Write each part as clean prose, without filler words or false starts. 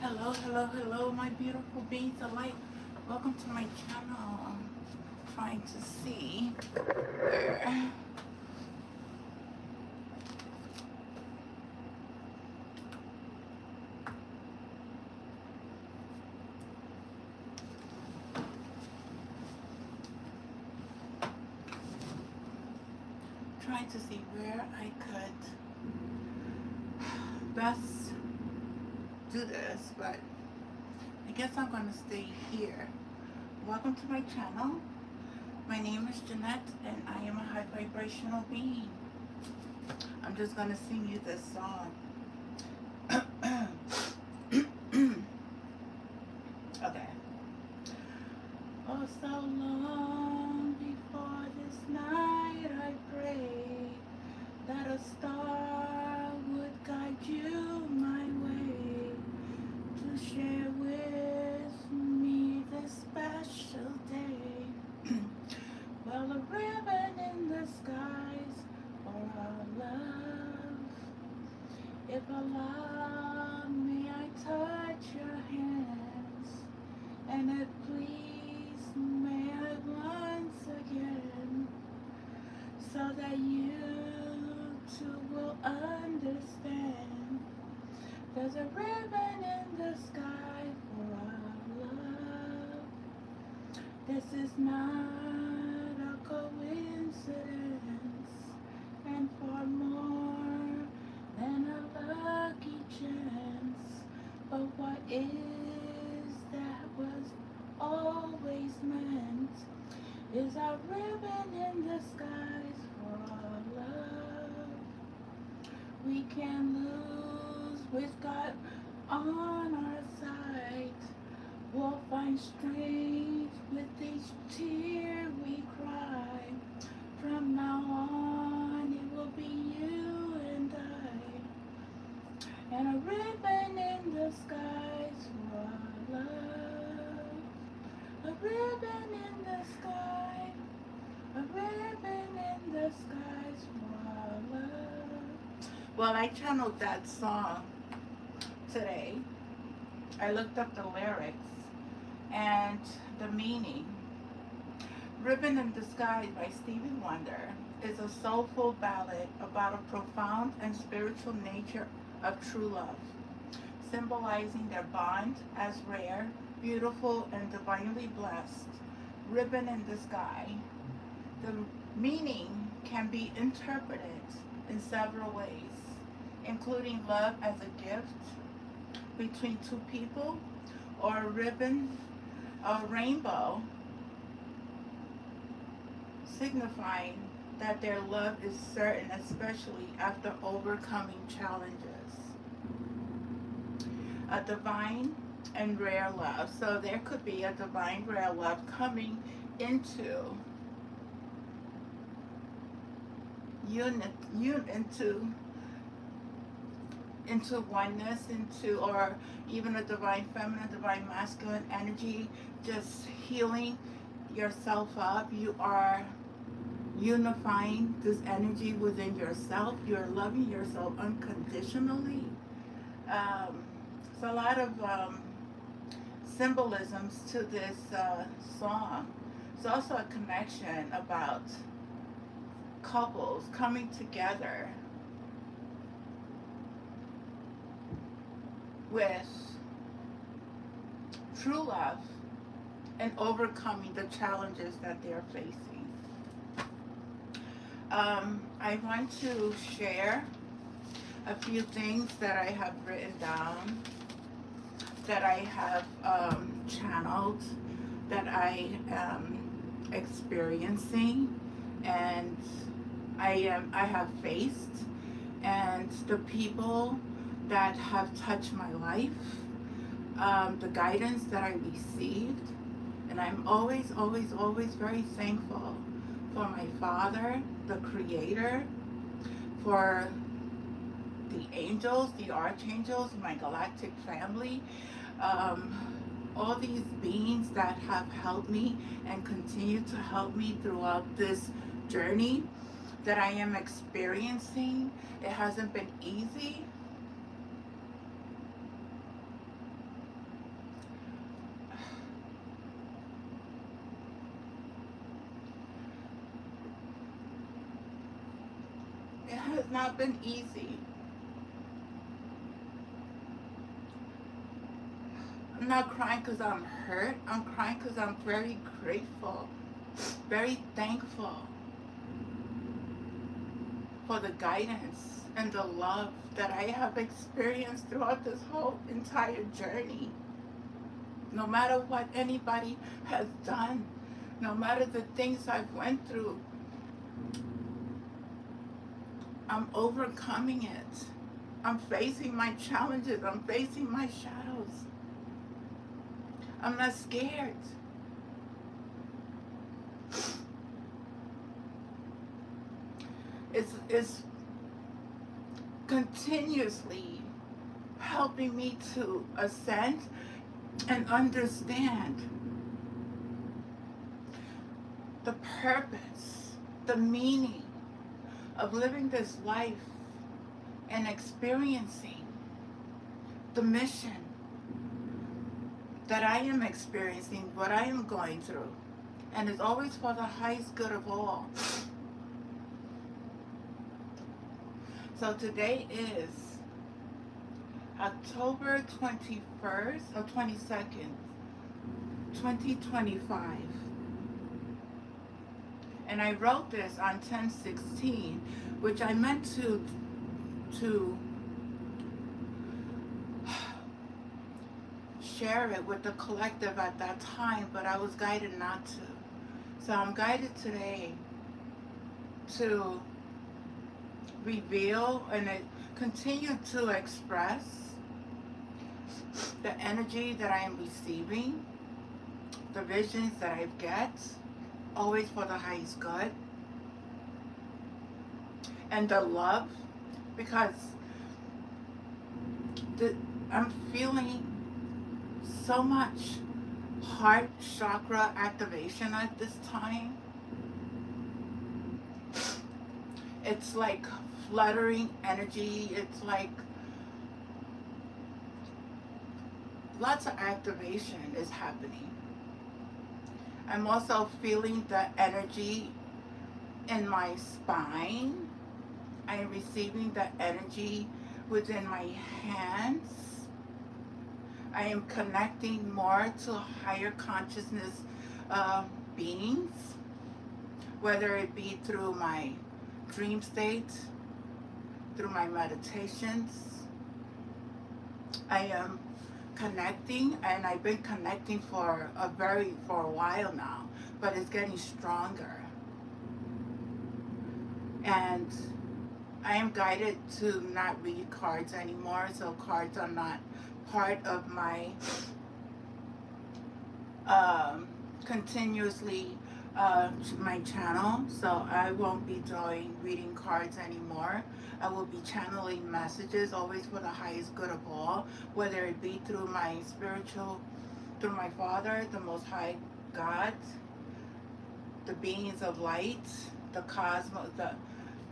Hello, hello, hello, my beautiful beings of light. Welcome to my channel. I'm trying to see where. Trying to see where I could best do this, but I guess I'm going to stay here. Welcome to my channel. My name is Jeanette, and I am a high vibrational being. I'm just going to sing you this song. Okay. Oh, so long before this night I prayed that a star would guide you my way to share with me this special day. Well, a ribbon in the skies for our love. If allow me, I touch your hands, and it please may I once again, so that you too will understand. There's a ribbon in the sky for our love. This is not a coincidence, and far more than a lucky chance. But what is that was always meant is a ribbon in the skies for our love. We can lose with God on our side. We'll find strength with each tear we cry. From now on, it will be you and I, and a ribbon in the skies for our love. A ribbon in the sky, a ribbon in the skies for our love. Well, I channeled that song today. I looked up the lyrics and the meaning. Ribbon in the Sky by Stevie Wonder is a soulful ballad about a profound and spiritual nature of true love, symbolizing their bond as rare, beautiful, and divinely blessed. Ribbon in the Sky. The meaning can be interpreted in several ways, including love as a gift between two people, or a ribbon, a rainbow, signifying that their love is certain, especially after overcoming challenges. A divine and rare love. So there could be a divine rare love coming into into oneness, into, or even a divine feminine, divine masculine energy, just healing yourself up. You are unifying this energy within yourself. You're loving yourself unconditionally. So a lot of symbolisms to this song. It's also a connection about couples coming together with true love and overcoming the challenges that they're facing. I want to share a few things that I have written down, that I have channeled, that I am experiencing, and I have faced, and the people that have touched my life, the guidance that I received, and I'm always, always, always very thankful for my Father, the Creator, for the angels, the archangels, my galactic family, all these beings that have helped me and continue to help me throughout this journey that I am experiencing. It hasn't been easy. has not been easy. I'm not crying because I'm hurt. I'm crying because I'm very grateful, very thankful for the guidance and the love that I have experienced throughout this whole entire journey. No matter what anybody has done, no matter the things I've went through, I'm overcoming it. I'm facing my challenges. I'm facing my shadows. I'm not scared. It's continuously helping me to ascend and understand the purpose, the meaning of living this life and experiencing the mission that I am experiencing, what I am going through. And it's always for the highest good of all. So today is October 21st or 22nd, 2025. And I wrote this on 10/16, which I meant to share it with the collective at that time, but I was guided not to. So I'm guided today to reveal and continue to express the energy that I am receiving, the visions that I get, always for the highest good, and the love, because I'm feeling so much heart chakra activation at this time. It's like fluttering energy. It's like lots of activation is happening. I'm also feeling the energy in my spine. I am receiving the energy within my hands. I am connecting more to higher consciousness beings, whether it be through my dream state, through my meditations. I am connecting, and I've been connecting for a while now, but it's getting stronger. And I am guided to not read cards anymore, so cards are not part of my continuously my channel, so I won't be doing reading cards anymore. I will be channeling messages always for the highest good of all, whether it be through my spiritual, through my Father, the Most High God, the beings of light, the cosmos, the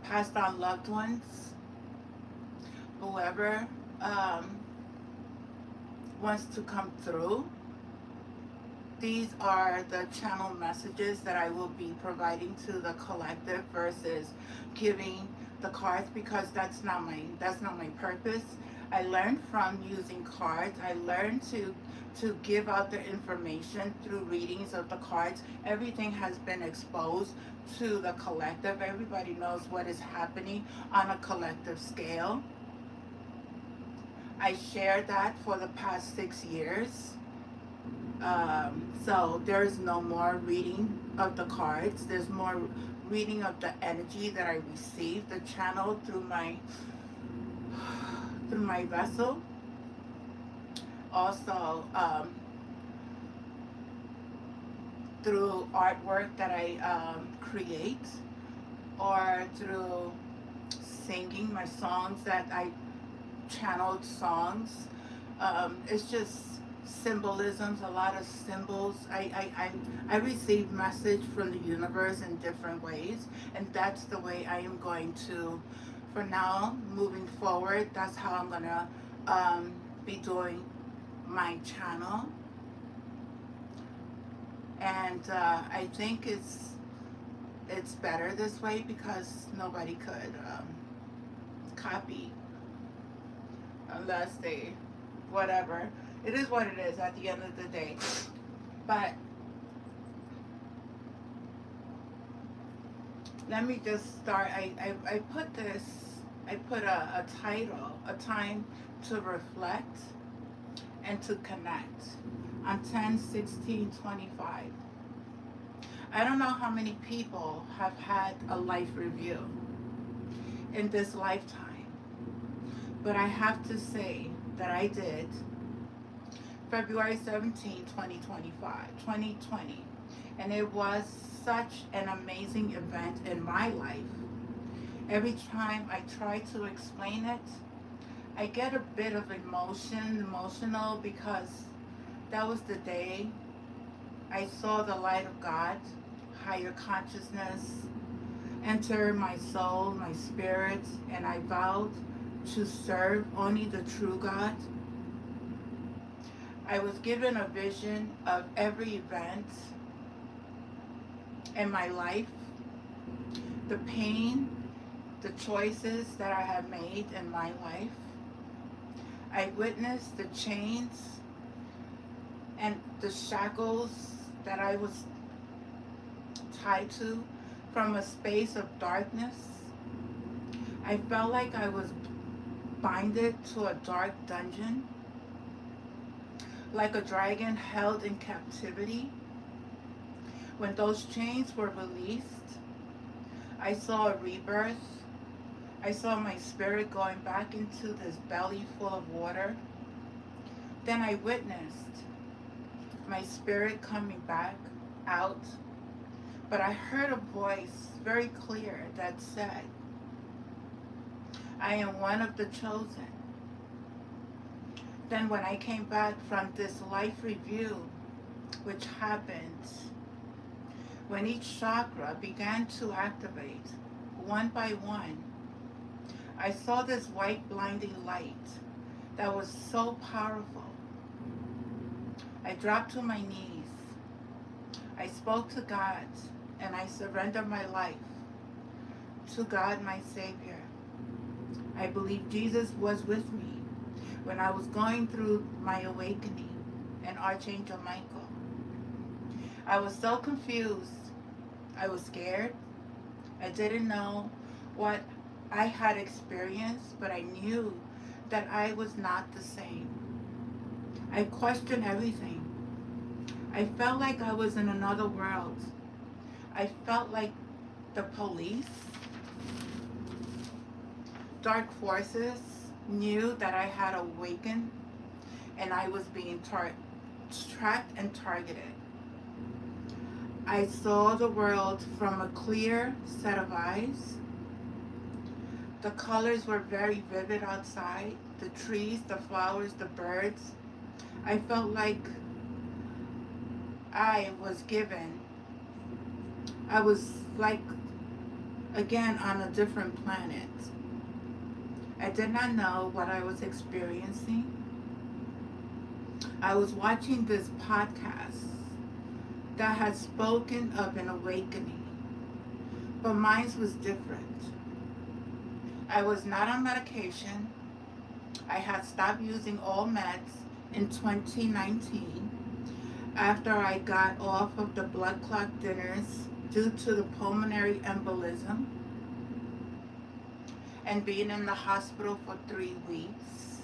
passed on loved ones, whoever wants to come through. These are the channel messages that I will be providing to the collective versus giving the cards, because that's not my purpose. I learned from using cards. I learned to give out the information through readings of the cards. Everything has been exposed to the collective. Everybody knows what is happening on a collective scale. I shared that for the past 6 years. So there's no more reading of the cards. There's more reading of the energy that I received, the channel through my vessel. Also, through artwork that I create, or through singing my songs that I channeled songs. It's just symbolisms, a lot of symbols. I receive message from the universe in different ways, and that's the way I am going to, for now, moving forward, that's how I'm gonna be doing my channel. And I think it's better this way, because nobody could copy unless they, whatever. It is what it is at the end of the day. But let me just start. I put this, I put a title, a time to reflect and to connect on 10/16/25. I don't know how many people have had a life review in this lifetime, but I have to say that I did February 17, 2020, and it was such an amazing event in my life. Every time I try to explain it, I get a bit of emotional, because that was the day I saw the light of God, higher consciousness, enter my soul, my spirit, and I vowed to serve only the true God. I was given a vision of every event in my life, the pain, the choices that I have made in my life. I witnessed the chains and the shackles that I was tied to from a space of darkness. I felt like I was binded to a dark dungeon, like a dragon held in captivity. When those chains were released, I saw a rebirth. I saw my spirit going back into this belly full of water. Then I witnessed my spirit coming back out, but I heard a voice very clear that said, I am one of the chosen. Then when I came back from this life review, which happened when each chakra began to activate one by one, I saw this white blinding light that was so powerful. I dropped to my knees. I spoke to God and I surrendered my life to God, my Savior. I believe Jesus was with me when I was going through my awakening, and Archangel Michael. I was so confused. I was scared. I didn't know what I had experienced, but I knew that I was not the same. I questioned everything. I felt like I was in another world. I felt like the police, dark forces, knew that I had awakened and I was being tracked and targeted. I saw the world from a clear set of eyes. The colors were very vivid outside. The trees, the flowers, the birds. I felt like I was given. I was like, again, on a different planet. I did not know what I was experiencing. I was watching this podcast that had spoken of an awakening, but mine was different. I was not on medication. I had stopped using all meds in 2019 after I got off of the blood clot thinners due to the pulmonary embolism and being in the hospital for 3 weeks.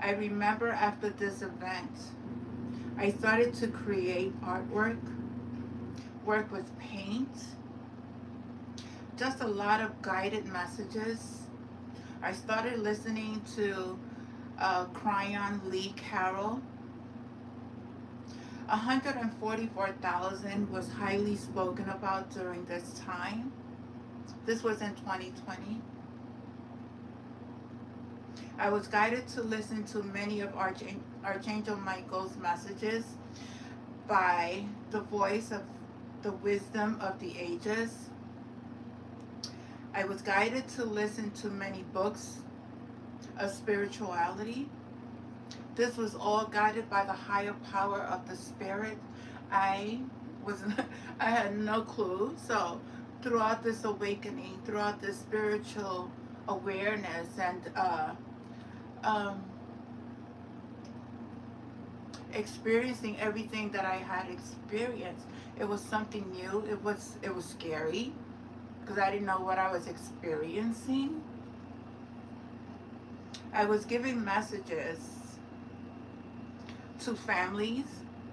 I remember after this event, I started to create artwork, work with paint, just a lot of guided messages. I started listening to Cryon Lee Carroll. 144,000 was highly spoken about during this time. This was in 2020. I was guided to listen to many of Archangel Michael's messages by the voice of the wisdom of the ages. I was guided to listen to many books of spirituality. This was all guided by the higher power of the spirit. I was I had no clue. So throughout this awakening, throughout this spiritual awareness, and um, experiencing everything that I had experienced. It was something new. It was scary because I didn't know what I was experiencing. I was giving messages to families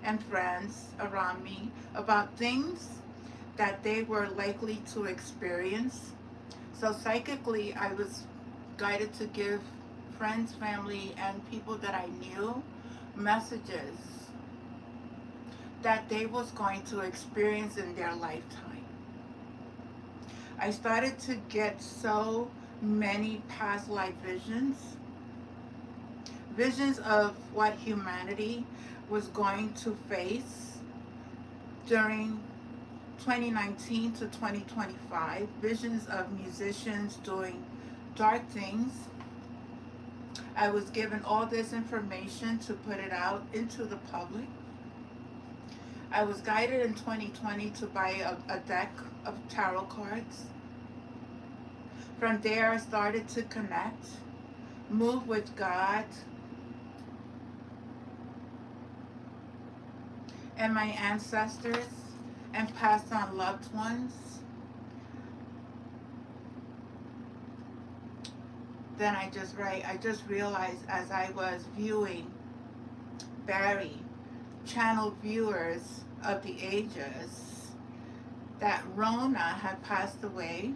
and friends around me about things that they were likely to experience. So psychically, I was guided to give friends, family, and people that I knew messages that they was going to experience in their lifetime. I started to get so many past life visions of what humanity was going to face during 2019 to 2025, visions of musicians doing dark things. I was given all this information to put it out into the public. I was guided in 2020 to buy a deck of tarot cards. From there, I started to connect, move with God and my ancestors, and passed on loved ones. Then I just realized as I was viewing Barry, channel viewers of the ages, that Rona had passed away.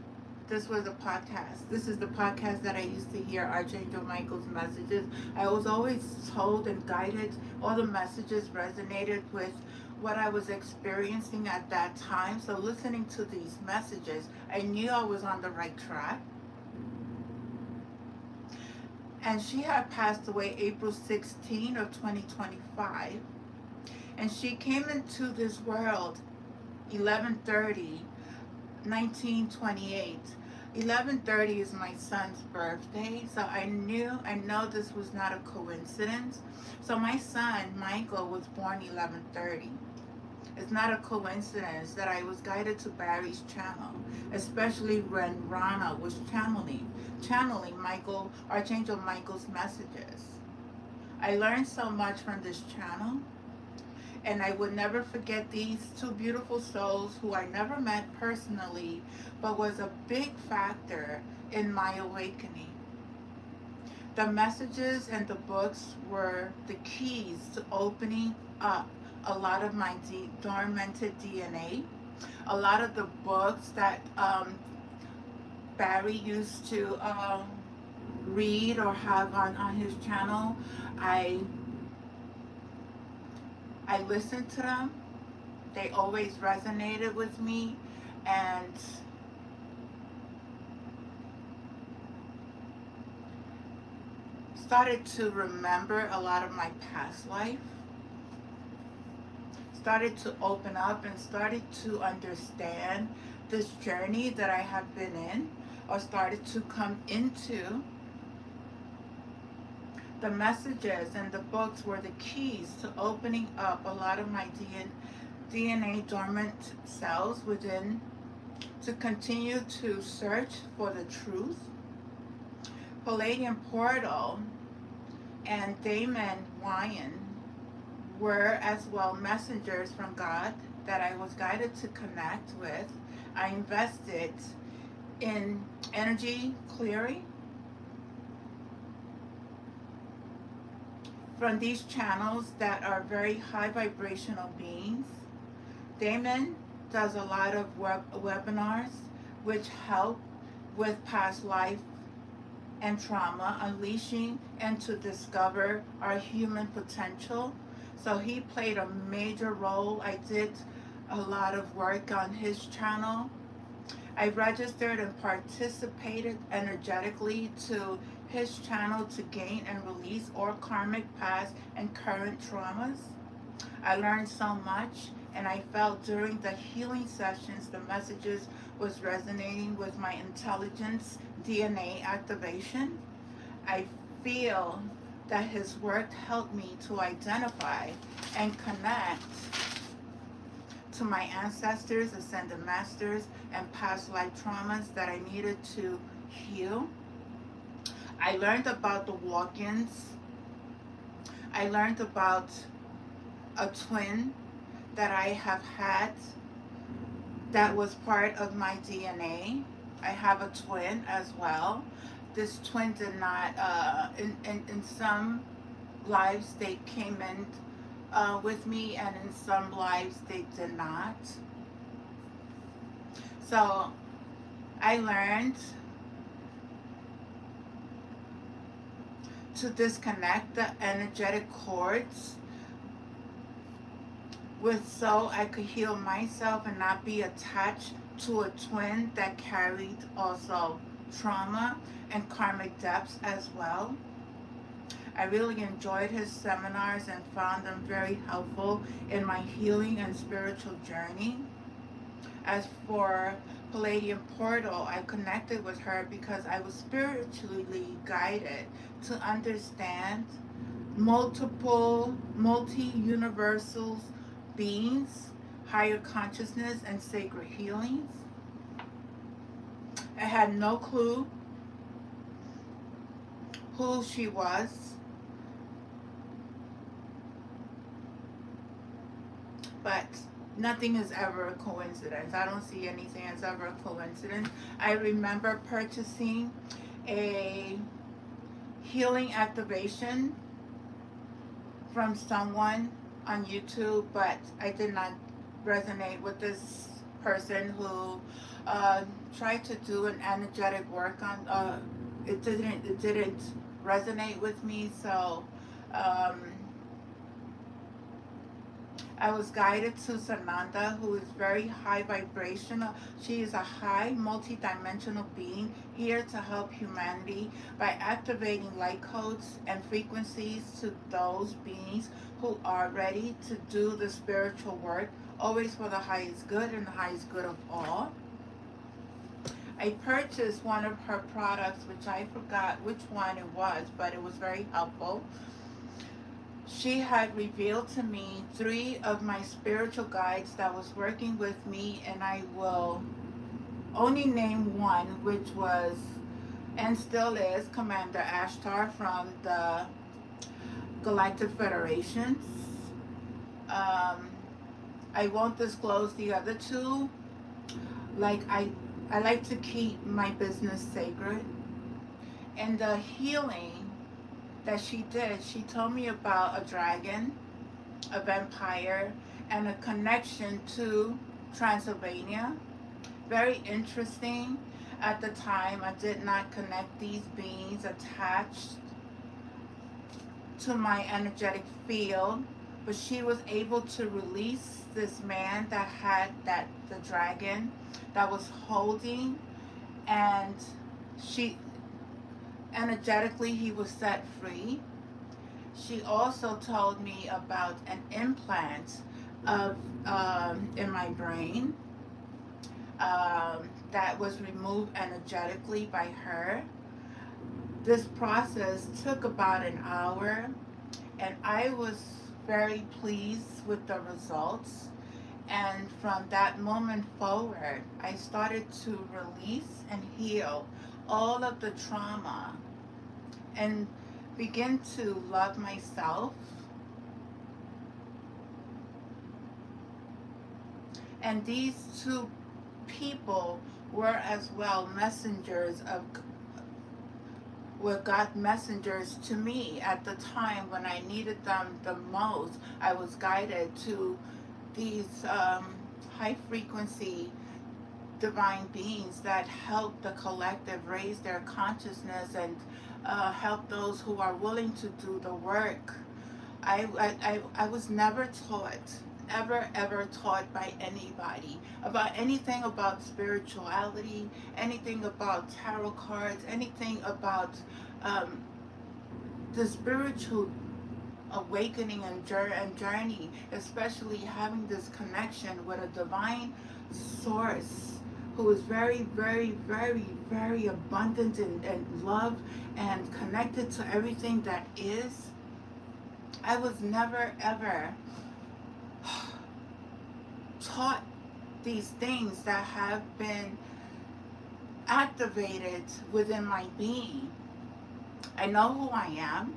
This was a podcast. This is the podcast that I used to hear Archangel Michael's messages. I was always told and guided. All the messages resonated with what I was experiencing at that time. So listening to these messages, I knew I was on the right track. And she had passed away April 16 of 2025. And she came into this world 11/30, 1928. 11/30 is my son's birthday, so I know this was not a coincidence. So my son, Michael, was born 11/30. It's not a coincidence that I was guided to Barry's channel, especially when Rana was channeling Michael, Archangel Michael's messages. I learned so much from this channel, and I would never forget these two beautiful souls who I never met personally, but was a big factor in my awakening. The messages and the books were the keys to opening up a lot of my dormanted DNA. A lot of the books that Barry used to read or have on his channel, I listened to them. They always resonated with me, and started to remember a lot of my past life, started to open up, and started to understand this journey that I have been in, or started to come into. The messages and the books were the keys to opening up a lot of my DNA dormant cells within, to continue to search for the truth. Palladium Portal and Damon Wyan were as well messengers from God that I was guided to connect with. I invested in energy clearing from these channels that are very high vibrational beings. Damon does a lot of webinars which help with past life and trauma, unleashing and to discover our human potential. So he played a major role. I did a lot of work on his channel. I registered and participated energetically to his channel to gain and release all karmic past and current traumas. I learned so much, and I felt during the healing sessions the messages was resonating with my intelligence DNA activation. I feel that his work helped me to identify and connect to my ancestors, ascended masters, and past life traumas that I needed to heal. I learned about the walk-ins. I learned about a twin that I have had that was part of my DNA. I have a twin as well. This twin did not, in some lives they came in with me, and in some lives they did not. So I learned to disconnect the energetic cords with so I could heal myself and not be attached to a twin that carried also trauma and karmic depths as well. I really enjoyed his seminars and found them very helpful in my healing and spiritual journey. As for Palladium Portal, I connected with her because I was spiritually guided to understand multiple, multi-universal beings, higher consciousness, and sacred healings. I had no clue who she was, but nothing is ever a coincidence. I don't see anything as ever a coincidence. I remember purchasing a healing activation from someone on YouTube, but I did not resonate with this person who tried to do an energetic work on. It didn't resonate with me, so I was guided to Sananda, who is very high vibrational. She is a high multi-dimensional being here to help humanity by activating light codes and frequencies to those beings who are ready to do the spiritual work, always for the highest good and the highest good of all. I purchased one of her products, which I forgot which one it was, but it was very helpful. She had revealed to me 3 of my spiritual guides that was working with me, and I will only name one, which was and still is Commander Ashtar from the Galactic Federation. I won't disclose the other 2. Like I like to keep my business sacred. And the healing that she did, she told me about a dragon, a vampire, and a connection to Transylvania. Very interesting. At the time, I did not connect these beings attached to my energetic field, but she was able to release this man that had the dragon that was holding, and she energetically he was set free. She also told me about an implant of in my brain that was removed energetically by her. This process took about an hour, and I was very pleased with the results. And from that moment forward, I started to release and heal all of the trauma and begin to love myself. And these 2 people were as well messengers of were God messengers to me at the time when I needed them the most. I was guided to these high frequency divine beings that help the collective raise their consciousness and help those who are willing to do the work. I was never taught, ever taught by anybody about anything about spirituality, anything about tarot cards, anything about the spiritual awakening and journey, especially having this connection with a divine source who is very, very, very, very abundant in love and connected to everything that is. I was never ever taught these things that have been activated within my being. I know who I am.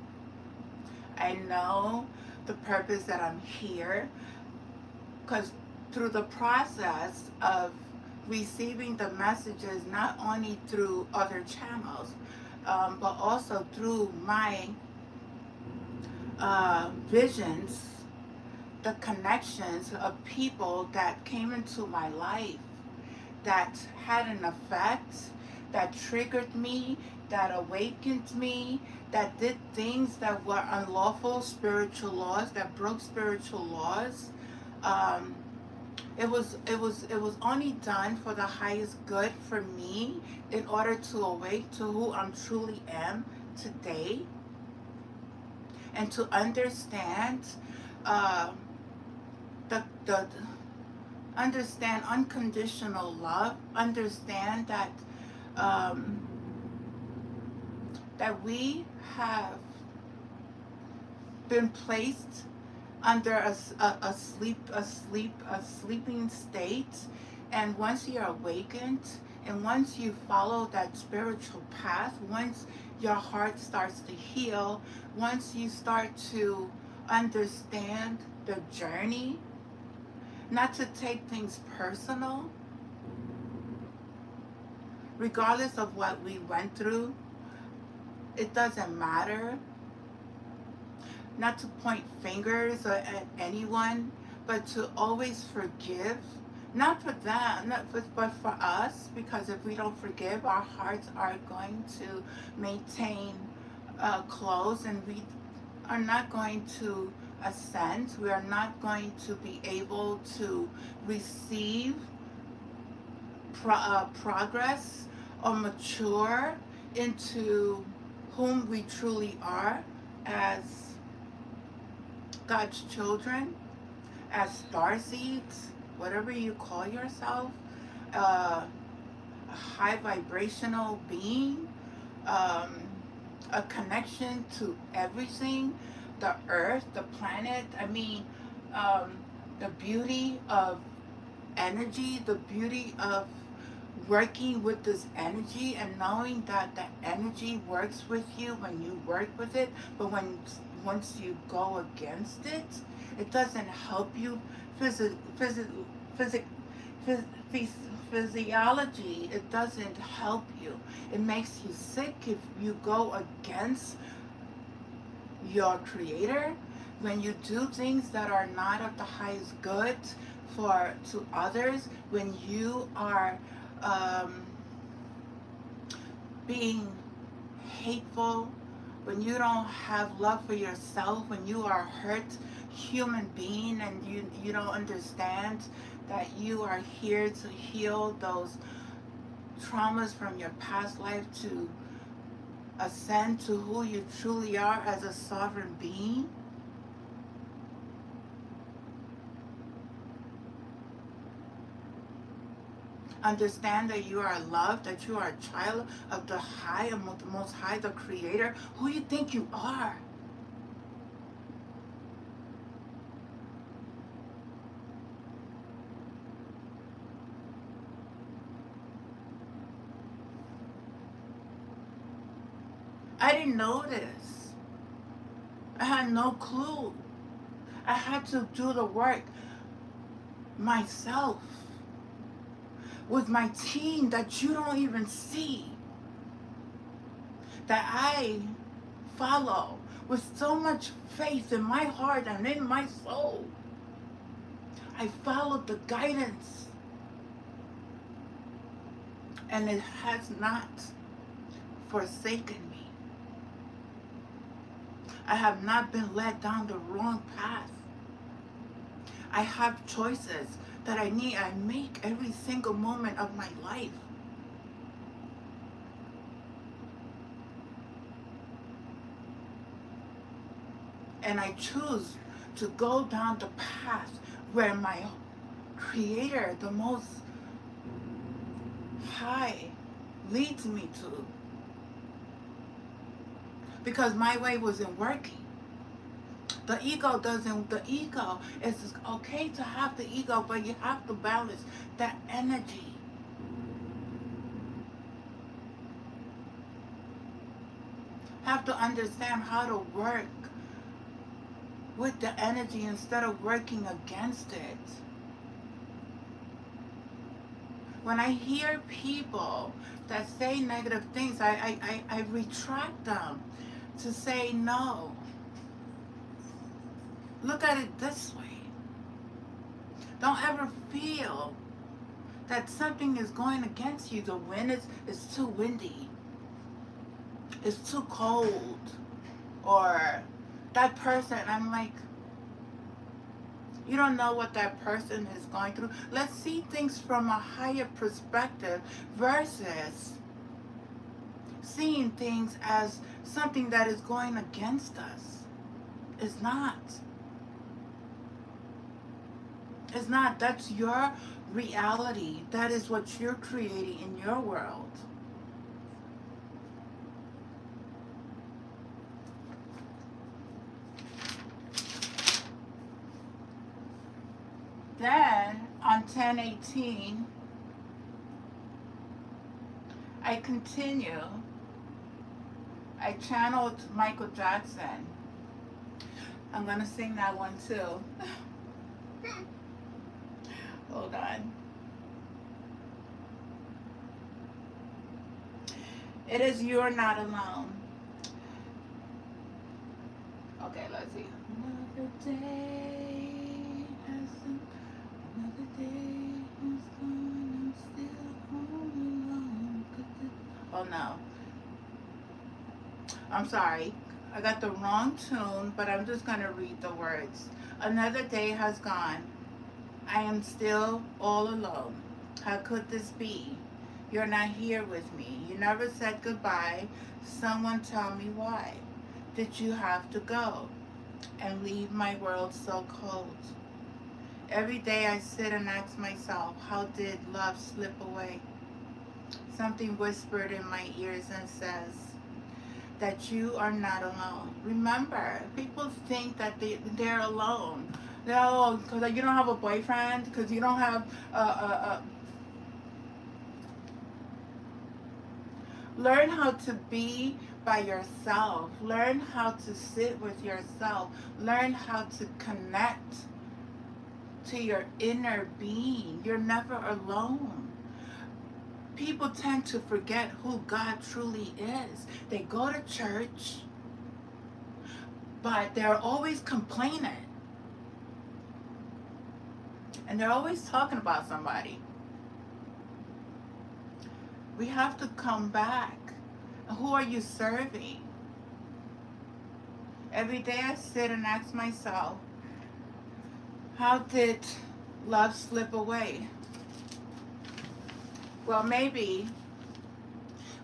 I know the purpose that I'm here, because through the process of receiving the messages, not only through other channels, but also through my visions, the connections of people that came into my life that had an effect, that triggered me, that awakened me, that did things that were unlawful spiritual laws, that broke spiritual laws. Um, it was only done for the highest good for me, in order to awake to who I'm truly am today, and to understand uh, the understand unconditional love, understand um, that we have been placed under a sleeping state, and once you're awakened, and once you follow that spiritual path, once your heart starts to heal, once you start to understand the journey, not to take things personal, regardless of what we went through, it doesn't matter. Not to point fingers at anyone, but to always forgive. Not for them, but for us, because if we don't forgive, our hearts are going to maintain closed, and we are not going to ascend. We are not going to be able to receive progress or mature into whom we truly are as God's children, as star seeds, whatever you call yourself, a high vibrational being, um, a connection to everything, the earth, the planet. I mean, um, the beauty of energy, the beauty of working with this energy, and knowing that the energy works with you when you work with it, but once you go against it, it doesn't help you. Physi- physi- physic, phys, phys, Physiology, it doesn't help you. It makes you sick if you go against your creator, when you do things that are not of the highest good for to others, when you are um, being hateful, when you don't have love for yourself, when you are a hurt human being, and you don't understand that you are here to heal those traumas from your past life, to ascend to who you truly are as a sovereign being. Understand that you are loved, that you are a child of the high, and the most high, the creator. Who you think you are? I didn't know this. I had no clue. I had to do the work myself, with my team that you don't even see, that I follow with so much faith in my heart and in my soul. I followed the guidance, and it has not forsaken me. I have not been led down the wrong path. I have choices that I make every single moment of my life. And I choose to go down the path where my creator, the most high, leads me to. Because my way wasn't working. The ego is okay to have the ego, but you have to balance that energy. Have to understand how to work with the energy instead of working against it. When I hear people that say negative things, I retract them to say no. Look at it this way. Don't ever feel that something is going against you. The wind is too windy. It's too cold. Or that person, I'm like, you don't know what that person is going through. Let's see things from a higher perspective versus seeing things as something that is going against us. It's not. It's not. That's your reality. That is what you're creating in your world. Then on 10/18, I continue. I channeled Michael Jackson. I'm going to sing that one too. Hold on. It is You're Not Alone. Okay, let's see. Another day has another day has gone. I'm still home alone. Oh no. I'm sorry. I got the wrong tune, but I'm just going to read the words. Another day has gone. I am still all alone. How could this be? You're not here with me. You never said goodbye. Someone tell me why. Did you have to go and leave my world so cold? Every day I sit and ask myself, how did love slip away? Something whispered in my ears and says that you are not alone. Remember, people think that they're alone. No, because you don't have a boyfriend, because you don't have learn how to be by yourself. Learn how to sit with yourself. Learn how to connect to your inner being. You're never alone. People tend to forget who God truly is. They go to church, but they're always complaining. And they're always talking about somebody. We have to come back. Who are you serving? Every day I sit and ask myself, how did love slip away? Well, maybe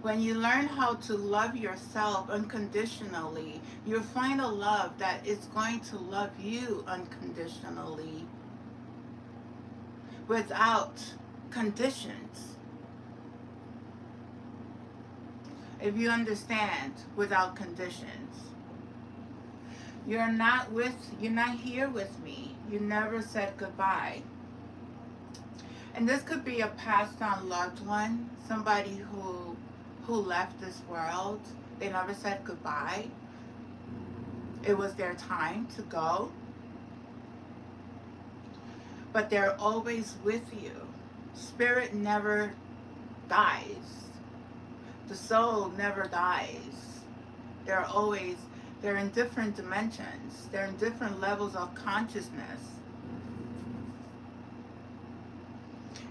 when you learn how to love yourself unconditionally, you'll find a love that is going to love you unconditionally without conditions. If you understand, without conditions. You're not here with me. You never said goodbye. And this could be a passed on loved one, somebody who left this world. They never said goodbye. It was their time to go. But they're always with you. Spirit never dies. The soul never dies. They're in different dimensions. They're in different levels of consciousness.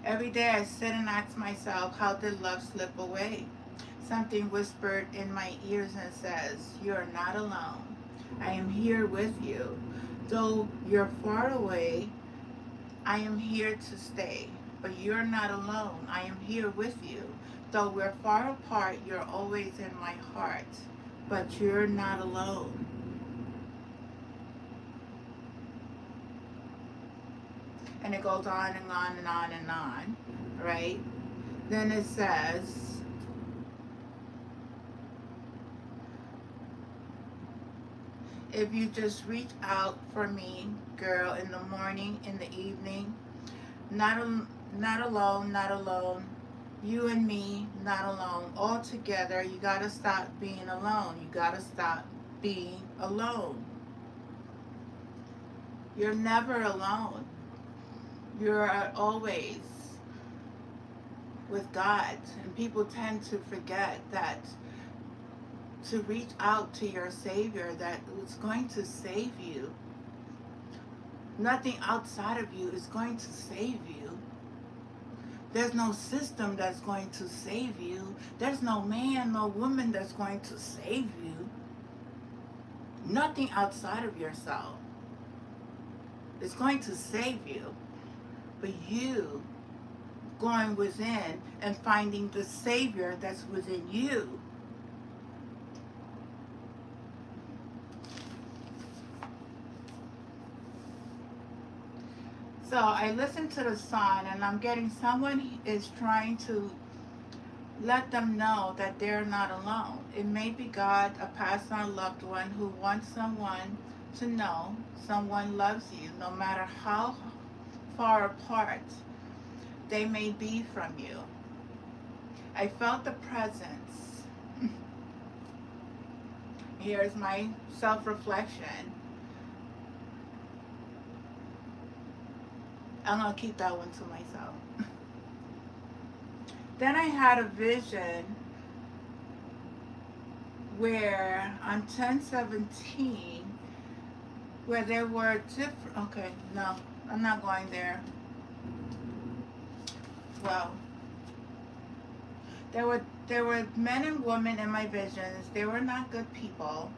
Every day I sit and ask myself, how did love slip away? Something whispered in my ears and says, you're not alone. I am here with you. Though you're far away, I am here to stay. But you're not alone. I am here with you. Though we're far apart, you're always in my heart. But you're not alone. And it goes on and on and on and on, right? Then it says, if you just reach out for me, girl, in the morning, in the evening, not not alone, not alone. You and me, not alone. All together. You gotta stop being alone. You gotta stop being alone. You're never alone. You're always with God. And people tend to forget that to reach out to your Savior that is going to save you. Nothing outside of you is going to save you. There's no system that's going to save you. There's no man, no woman that's going to save you. Nothing outside of yourself is going to save you. But you going within and finding the Savior that's within you. So I listened to the song and I'm getting someone is trying to let them know that they're not alone. It may be God, a past or loved one who wants someone to know someone loves you no matter how far apart they may be from you. I felt the presence. Here's my self-reflection. I'm going to keep that one to myself. Then I had a vision where on 10/17, where there were different, okay, no, I'm not going there. Well, there were men and women in my visions. They were not good people.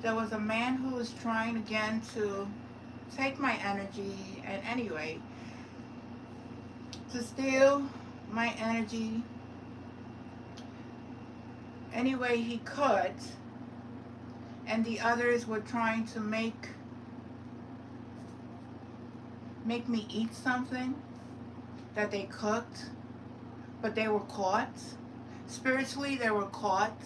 There was a man who was trying again to take my energy, and anyway, to steal my energy any way he could, and the others were trying to make me eat something that they cooked, but they were caught. Spiritually, they were caught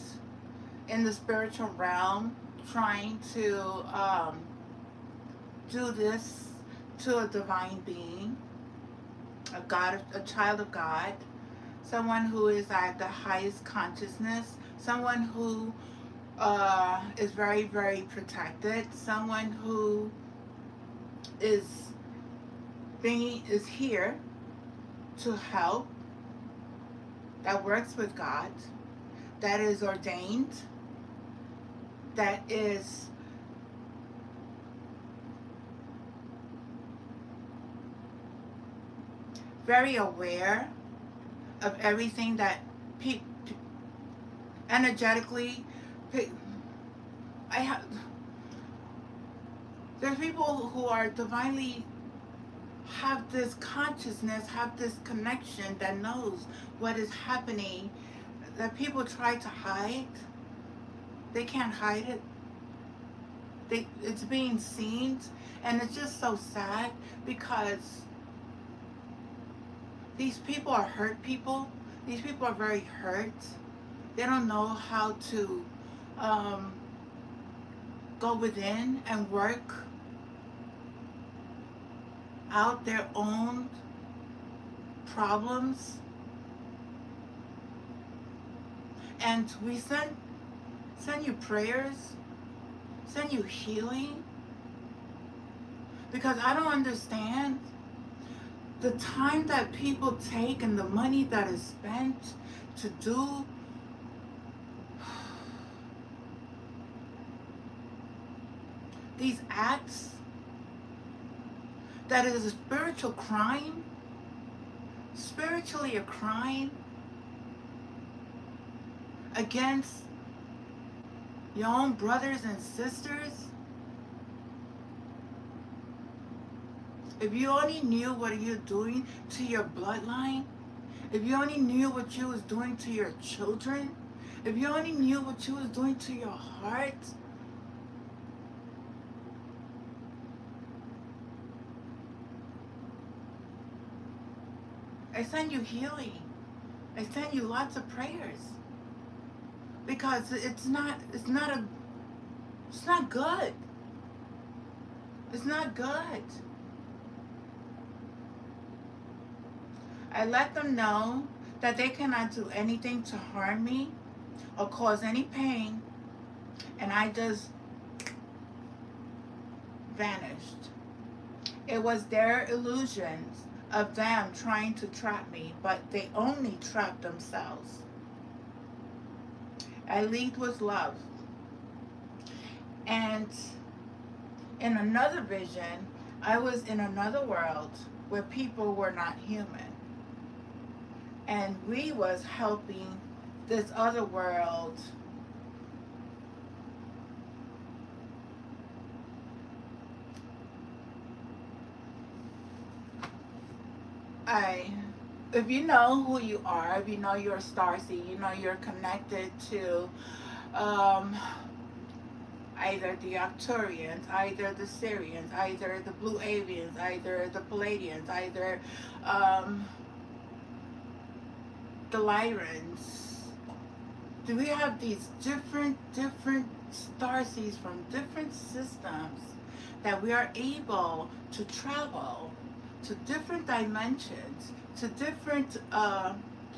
in the spiritual realm trying to do this to a divine being, a God, a child of God, someone who is at the highest consciousness, someone who is very, very protected, someone who is here to help, that works with God, that is ordained, that is very aware of everything that energetically, I have. There's people who are divinely have this consciousness, have this connection that knows what is happening. That people try to hide, they can't hide it. It's being seen, and it's just so sad because these people are hurt people. These people are very hurt. They don't know how to go within and work out their own problems. And we send you prayers, send you healing, because I don't understand the time that people take and the money that is spent to do these acts that is a spiritual crime, spiritually a crime against your own brothers and sisters. If you only knew what you're doing to your bloodline, if you only knew what you was doing to your children, if you only knew what you was doing to your heart, I send you healing. I send you lots of prayers. Because it's not good. It's not good. I let them know that they cannot do anything to harm me or cause any pain, and I just vanished. It was their illusions of them trying to trap me, but they only trapped themselves. I lead with love. And in another vision, I was in another world where people were not human. And we was helping this other world I if you know who you are, if you know you're a starseed, you know you're connected to um, either the Arcturians, either the Syrians, either the Blue Avians, either the Palladians, either um, the Lyrans. Do we have these different starseeds from different systems that we are able to travel to different dimensions, to different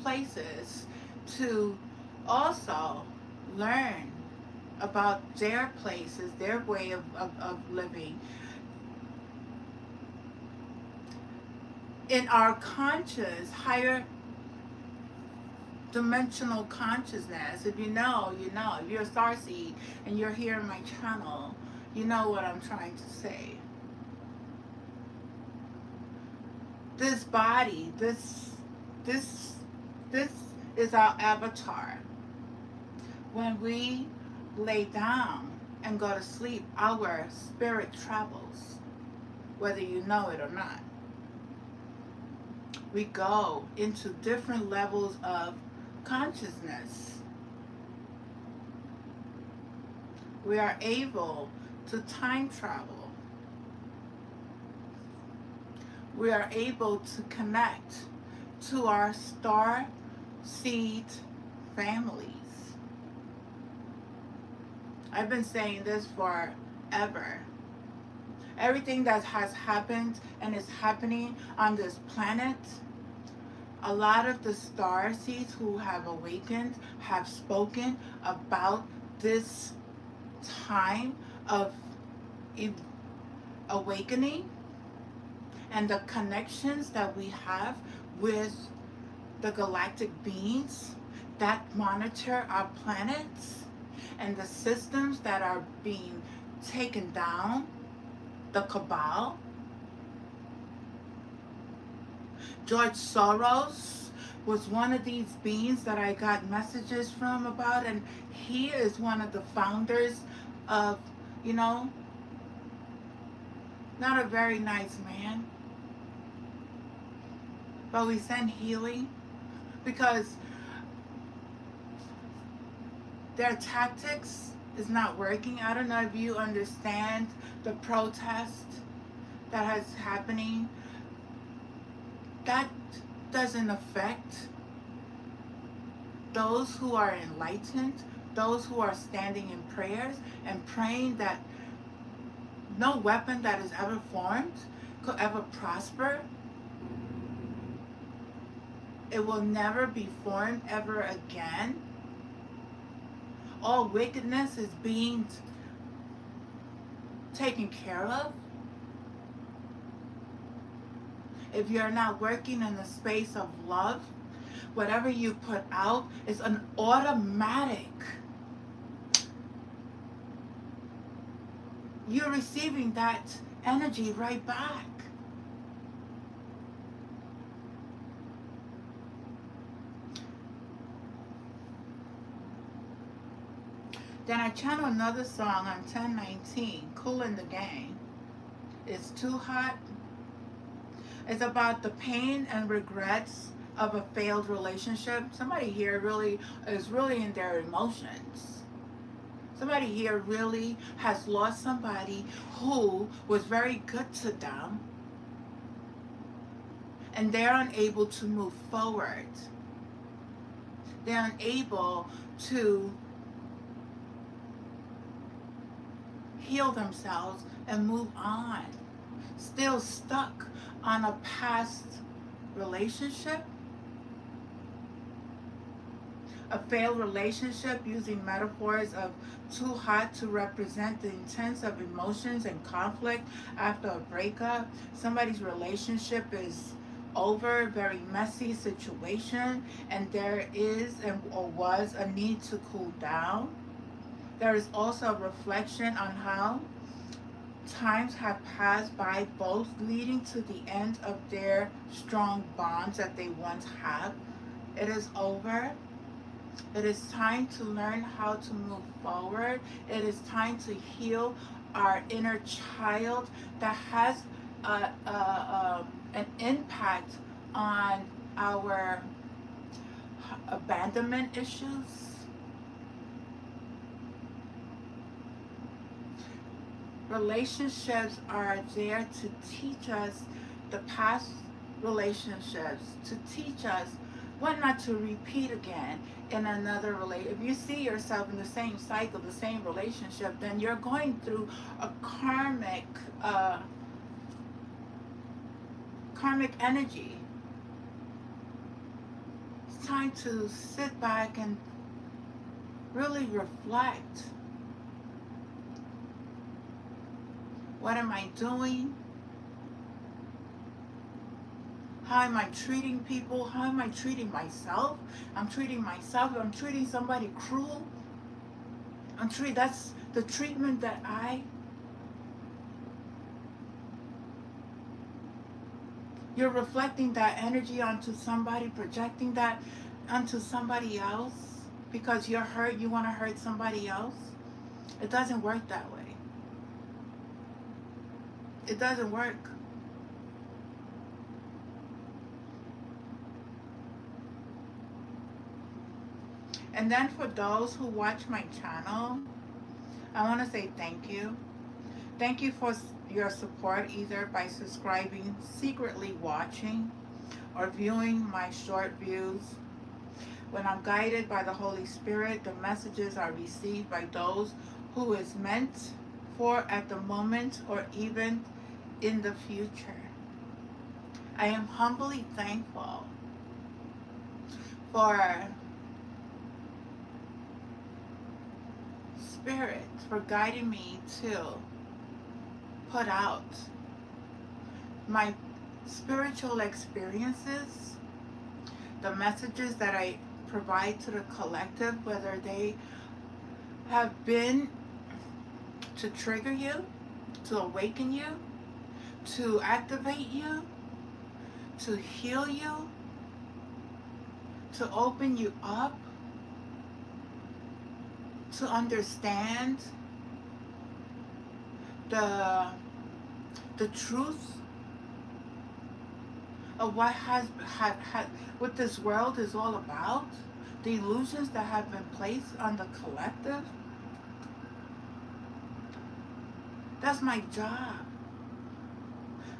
places, to also learn about their places, their way of living. In our conscious, higher dimensional consciousness, if you know, you know. If you're a starseed and you're here in my channel, you know what I'm trying to say. This body, this this is our avatar. When we lay down and go to sleep, our spirit travels, whether you know it or not. We go into different levels of consciousness. We are able to time travel. We are able to connect to our star seed families. I've been saying this forever. Everything that has happened and is happening on this planet, a lot of the star seeds who have awakened have spoken about this time of awakening and the connections that we have with the galactic beings that monitor our planets and the systems that are being taken down, the cabal. George Soros was one of these beings that I got messages from about, and he is one of the founders of, you know, not a very nice man, but we send healing because their tactics is not working. I don't know if you understand the protest that is happening. That doesn't affect those who are enlightened, those who are standing in prayers and praying that no weapon that is ever formed could ever prosper. It will never be formed ever again. All wickedness is being taken care of. If you're not working in the space of love, whatever you put out is an automatic. You're receiving that energy right back. Then I channel another song on 1019, Cool in the Gang. It's Too Hot. It's about the pain and regrets of a failed relationship. Somebody here really is really in their emotions. Somebody here really has lost somebody who was very good to them, and they're unable to move forward. They're unable to heal themselves and move on. Still stuck on a past relationship, a failed relationship, using metaphors of too hot to represent the intense of emotions and conflict after a breakup. Somebody's relationship is over, very messy situation, and there is and or was a need to cool down. There is also a reflection on how times have passed by, both leading to the end of their strong bonds that they once had. It is over. It is time to learn how to move forward. It is time to heal our inner child that has an impact on our abandonment issues. Relationships are there to teach us, the past relationships, to teach us what not to repeat again in another relationship. If you see yourself in the same cycle, the same relationship, then you're going through a karmic energy. It's time to sit back and really reflect. What am I doing? How am I treating people? How am I treating myself? I'm treating myself. I'm treating somebody cruel. That's the treatment that you're reflecting that energy onto somebody, projecting that onto somebody else because you're hurt, you want to hurt somebody else. It doesn't work that way. It doesn't work. And then for those who watch my channel, I want to say thank you. Thank you for your support, either by subscribing, secretly watching, or viewing my short views. When I'm guided by the Holy Spirit, the messages are received by those who is meant for at the moment or even in the future. I am humbly thankful for Spirit for guiding me to put out my spiritual experiences, the messages that I provide to the collective, whether they have been to trigger you, to awaken you, to activate you, to heal you, to open you up, to understand the truth of what what this world is all about, the illusions that have been placed on the collective. That's my job.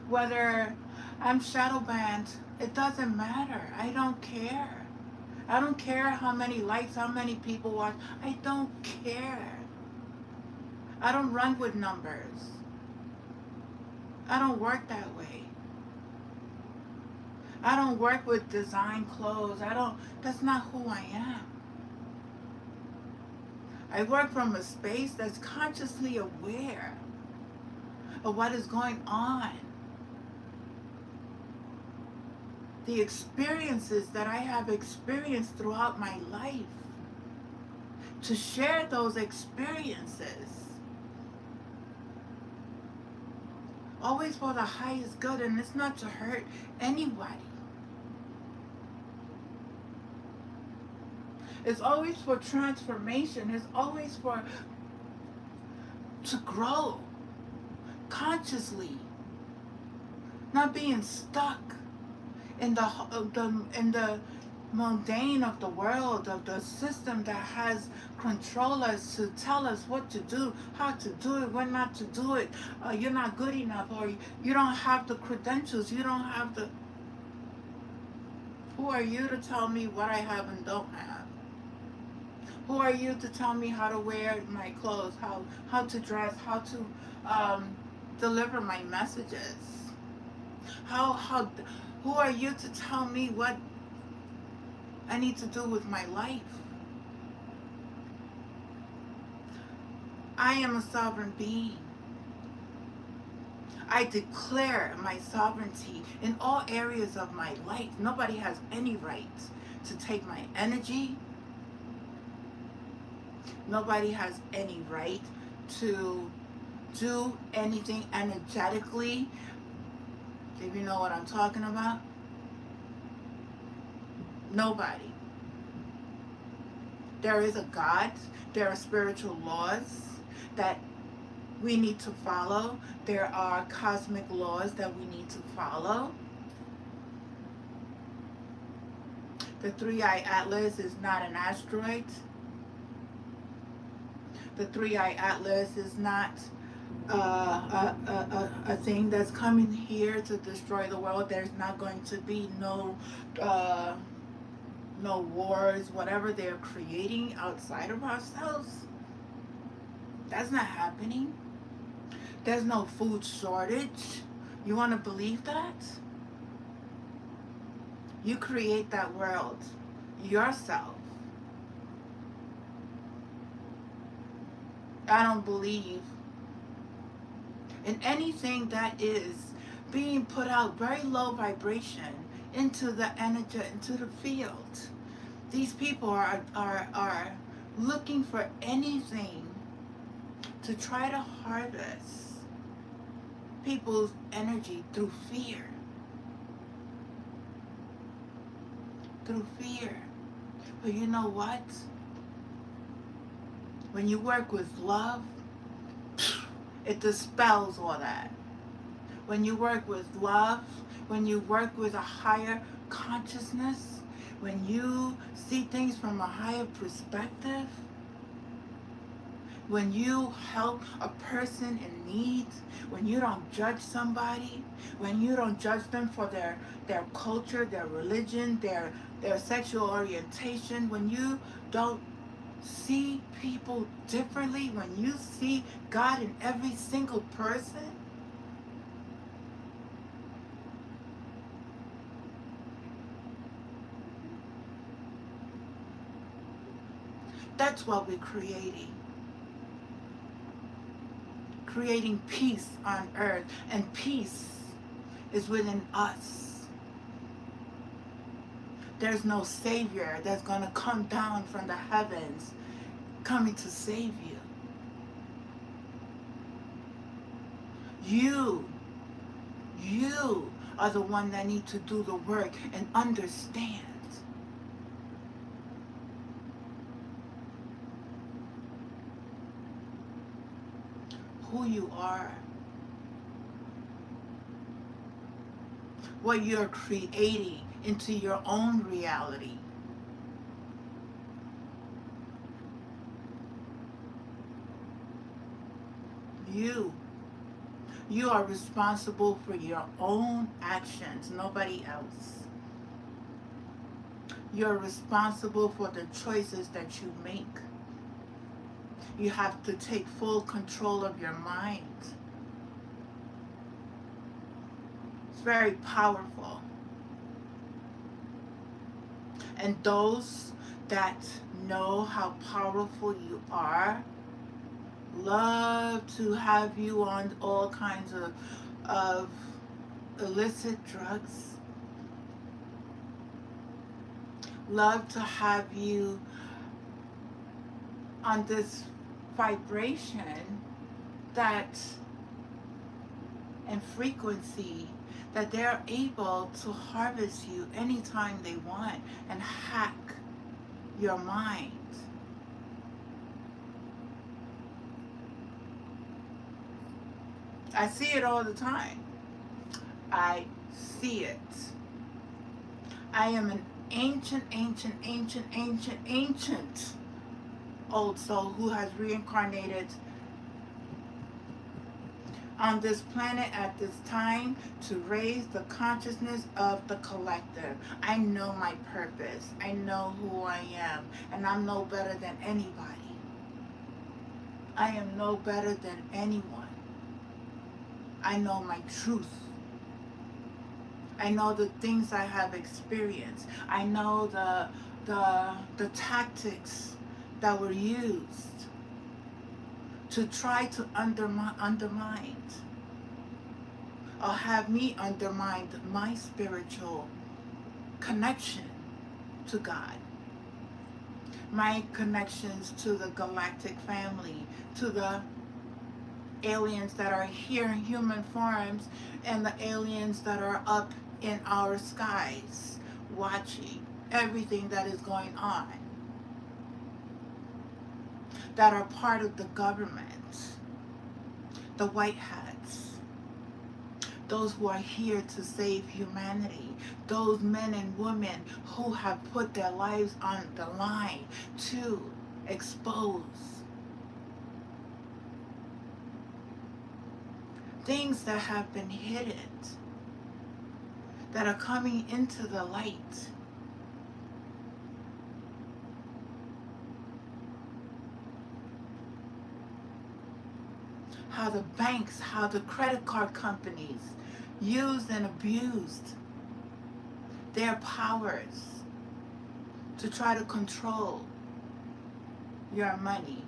Whether I'm shadow banned, it doesn't matter. I don't care. I don't care how many likes, how many people watch. I don't care. I don't run with numbers. I don't work that way. I don't work with design clothes. That's not who I am. I work from a space that's consciously aware of what is going on. The experiences that I have experienced throughout my life. To share those experiences. Always for the highest good, and it's not to hurt anybody. It's always for transformation. It's always to grow consciously, not being stuck in the mundane of the world, of the system that has controlled us to tell us what to do, how to do it, when not to do it. You're not good enough, or you don't have the credentials, you don't have the... Who are you to tell me what I have and don't have? Who are you to tell me how to wear my clothes, how to dress, how to deliver my messages? How who are you to tell me what I need to do with my life? I am a sovereign being. I declare my sovereignty in all areas of my life. Nobody has any right to take my energy. Nobody has any right to do anything energetically. If you know what I'm talking about. Nobody. There is a God. There are spiritual laws that we need to follow. There are cosmic laws that we need to follow. The Three-Eye Atlas is not an asteroid. The Three-Eye Atlas is not a thing that's coming here to destroy the world. There's not going to be uh, no wars, whatever they're creating outside of ourselves. That's not happening. There's no food shortage. You want to believe that? You create that world yourself. I don't believe in anything that is being put out very low vibration into the energy, into the field. These people are looking for anything to try to harvest people's energy through fear. Through fear. But you know what? When you work with love, it dispels all that. When you work with love, when you work with a higher consciousness, when you see things from a higher perspective, when you help a person in need, when you don't judge somebody, when you don't judge them for their culture, their religion, their sexual orientation, when you don't see people differently, when you see God in every single person, that's what we're creating. Creating peace on earth, and peace is within us. There's no savior that's going to come down from the heavens coming to save you. You are the one that need to do the work and understand. Who you are. What you're creating into your own reality. You are responsible for your own actions, nobody else. You're responsible for the choices that you make. You have to take full control of your mind. It's very powerful. And those that know how powerful you are love to have you on all kinds of illicit drugs. Love to have you on this vibration that and frequency that they're able to harvest you anytime they want and hack your mind. I see it all the time. I see it. I am an ancient old soul who has reincarnated on this planet at this time to raise the consciousness of the collective. I know my purpose. I know who I am. And I'm no better than anybody. I am no better than anyone. I know my truth. I know the things I have experienced. I know the tactics that were used to try to undermine or have me undermine my spiritual connection to God, my connections to the galactic family, to the aliens that are here in human forms and the aliens that are up in our skies watching everything that is going on, that are part of the government, the white hats, those who are here to save humanity, those men and women who have put their lives on the line to expose things that have been hidden, that are coming into the light. How the banks, how the credit card companies used and abused their powers to try to control your money,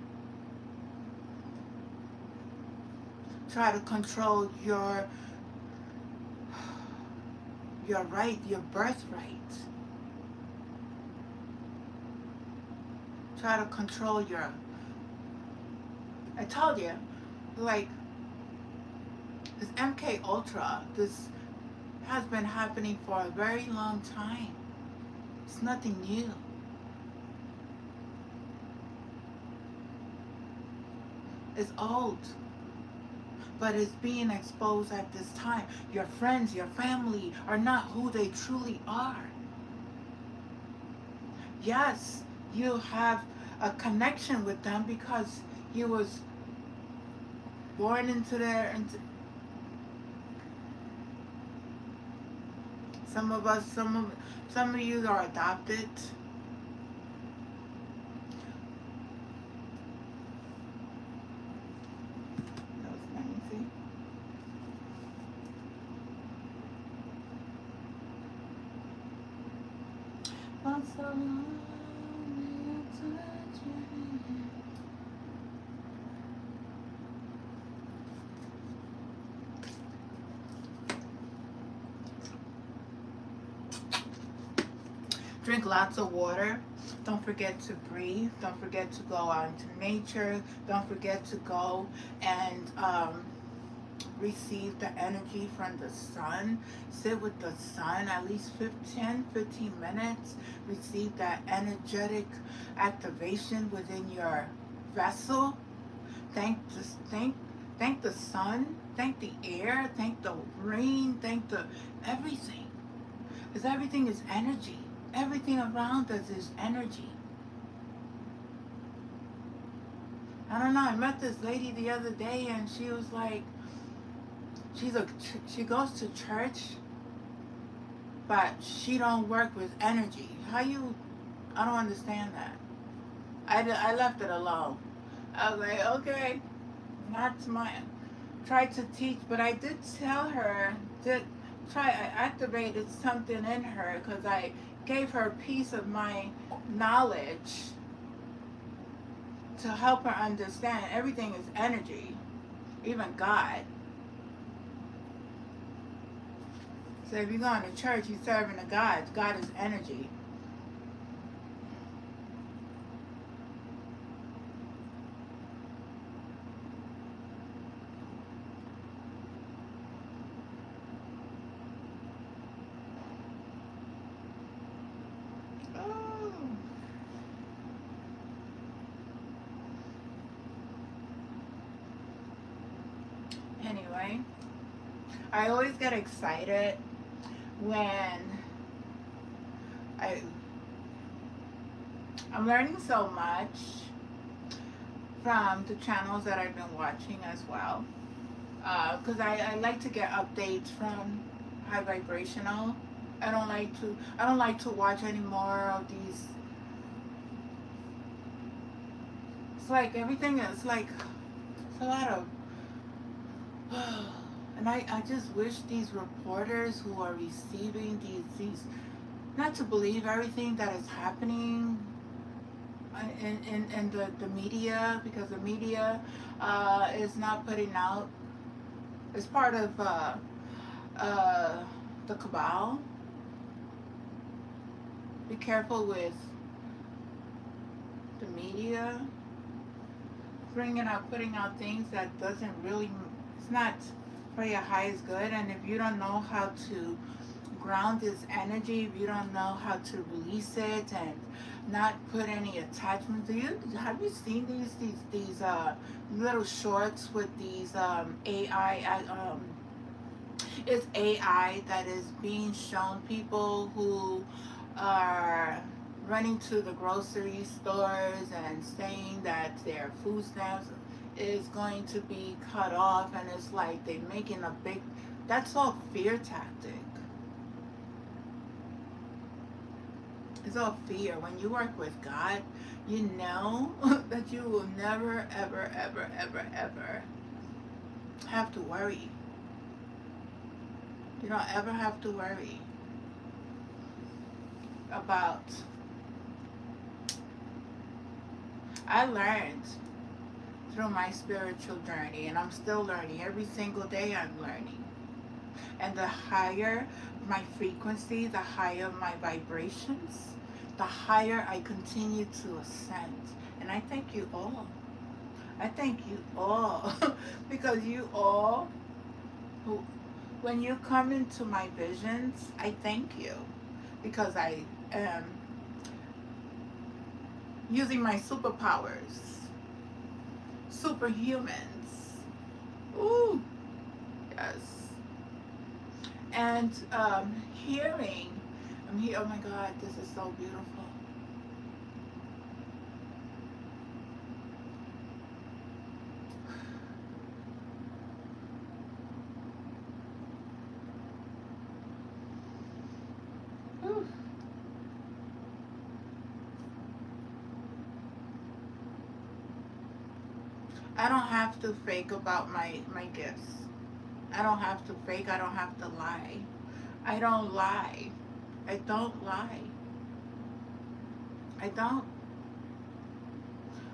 try to control your right, your birthright, try to control your, I told you, like, this MK Ultra, this has been happening for a very long time. It's nothing new. It's old, but it's being exposed at this time. Your friends, your family are not who they truly are. Yes, you have a connection with them because you was born into their, some of us, some of you are adopted. Let me see. Want so long to touch your hand. Drink lots of water. Don't forget to breathe. Don't forget to go out into nature. Don't forget to go and receive the energy from the sun. Sit with the sun at least 15 minutes. Receive that energetic activation within your vessel. Thank the sun. Thank the air. Thank the rain. Thank the everything. Because everything is energy. Everything around us is energy. I don't know. I met this lady the other day, and she was like, she goes to church, but she don't work with energy. How you? I don't understand that. I left it alone. I was like, okay, not mine. Tried to teach, but I did tell her that I activated something in her because I gave her a piece of my knowledge to help her understand everything is energy, even God. So if you're going to church, you're serving a God. God is energy. Anyway, I always get excited when I'm learning so much from the channels that I've been watching as well. Because I like to get updates from high vibrational. I don't like to watch any more of these. It's like everything is like it's a lot of and I just wish these reporters who are receiving these not to believe everything that is happening in the media, because the media is not putting out, it's part of uh, the cabal. Be careful with the media putting out things that doesn't really, it's not for your highest good. And if you don't know how to ground this energy, if you don't know how to release it and not put any attachment, have you seen these little shorts with these AI it's AI that is being shown people who are running to the grocery stores and saying that their food stamps is going to be cut off, and it's like they're making a big, that's all fear tactic. It's all fear. When you work with God, you know that you will never ever ever ever ever have to worry. You don't ever have to worry about. I learned through my spiritual journey, and I'm still learning. Every single day I'm learning. And the higher my frequency, the higher my vibrations, the higher I continue to ascend. And I thank you all. I thank you all because you all who, when you come into my visions, I thank you because I am using my superpowers, superhumans. Ooh, yes. And hearing, I'm here. Oh my God, this is so beautiful. Whew. I don't have to fake about my gifts. I don't have to fake. I don't have to lie. I don't lie. I don't lie. I don't.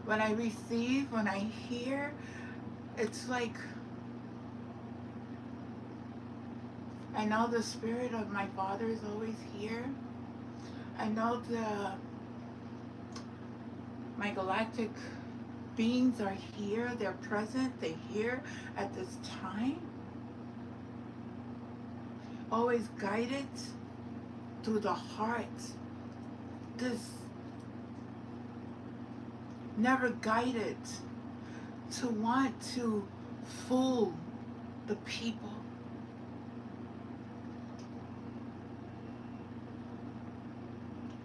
When I receive, when I hear, it's like I know the spirit of my Father is always here. I know my galactic beings are here. They're present. They're here at this time. Always guided through the heart. This never guided to want to fool the people.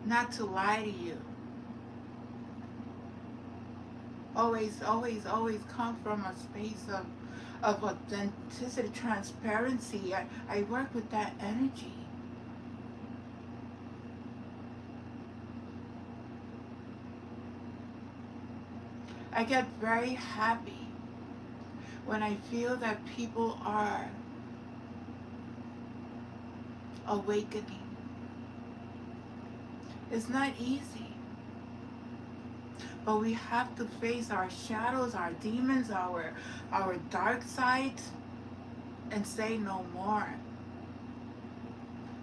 Not to lie to you. Always, always, always come from a space of authenticity, transparency. I work with that energy. I get very happy when I feel that people are awakening. It's not easy, but we have to face our shadows, our demons, our dark side, and say no more.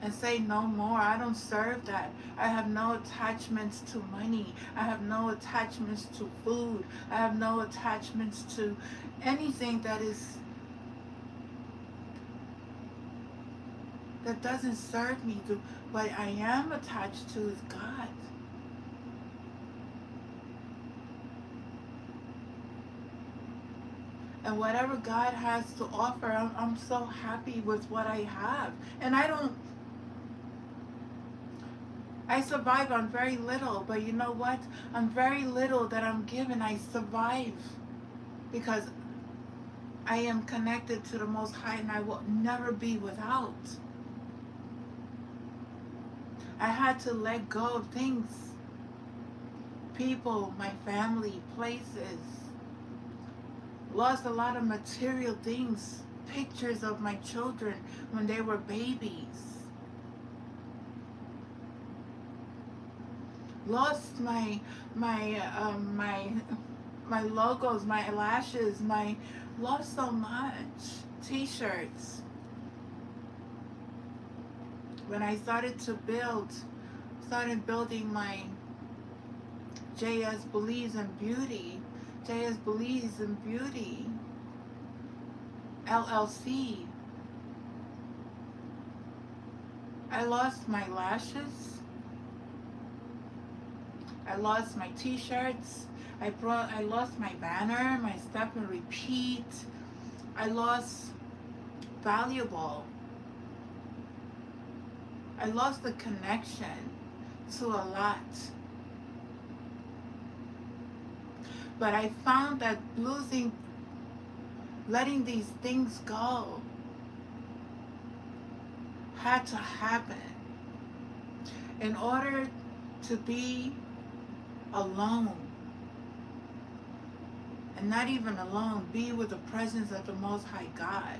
And say no more. I don't serve that. I have no attachments to money. I have no attachments to food. I have no attachments to anything that doesn't serve me. What I am attached to is God. And whatever God has to offer, I'm so happy with what I have. And I survive on very little, but you know what? On very little that I'm given, I survive because I am connected to the Most High, and I will never be without. I had to let go of things, people, my family, places. Lost a lot of material things, pictures of my children when they were babies. Lost my logos, my lashes, my lost so much. T-shirts. When I started building my JS Believes in Beauty, JS Believes in Beauty LLC. I lost my lashes. I lost my t-shirts. I lost my banner, my step and repeat. I lost valuable. I lost the connection to a lot. But I found that letting these things go had to happen in order to be alone. And not even alone, be with the presence of the Most High God.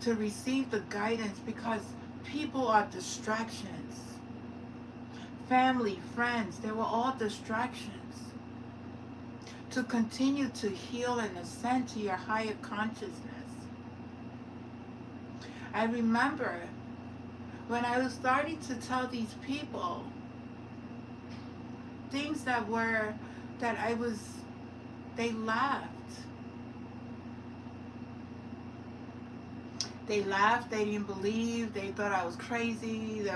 To receive the guidance, because people are distractions. Family, friends, they were all distractions. To continue to heal and ascend to your higher consciousness. I remember when I was starting to tell these people things they laughed. They laughed, they didn't believe, they thought I was crazy.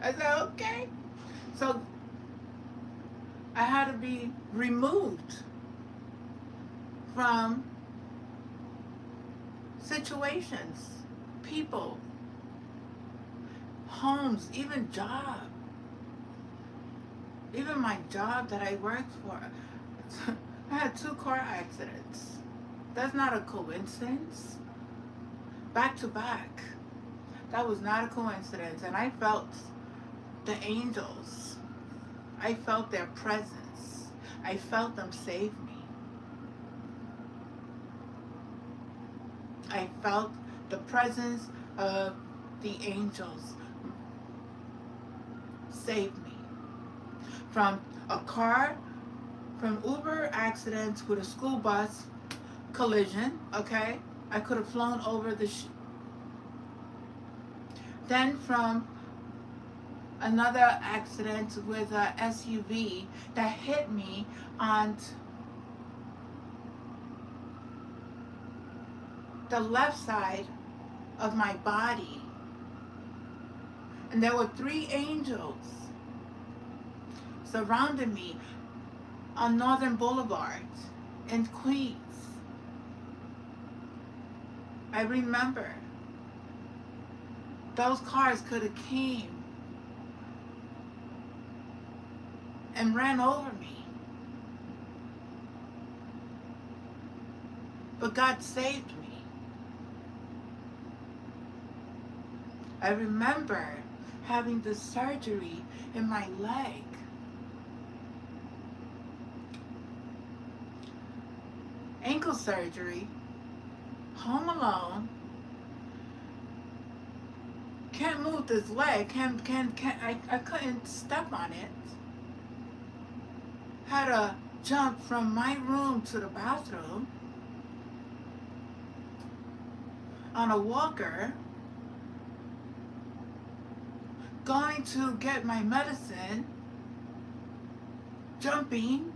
I said, okay. So I had to be removed from situations, people, homes, even job. Even my job that I worked for. I had 2 car accidents. That's not a coincidence. Back to back. That was not a coincidence. And I felt the angels. I felt their presence. I felt them save me. I felt the presence of the angels save me. From Uber accidents with a school bus collision, okay? I could have flown over then from another accident with a SUV that hit me on the left side of my body. And there were 3 angels surrounding me on Northern Boulevard in Queens. I remember those cars could have came and ran over me. But God saved me. I remember having the surgery in my leg. Ankle surgery, home alone, can't move this leg, I couldn't step on it. Had to jump from my room to the bathroom on a walker, going to get my medicine, jumping.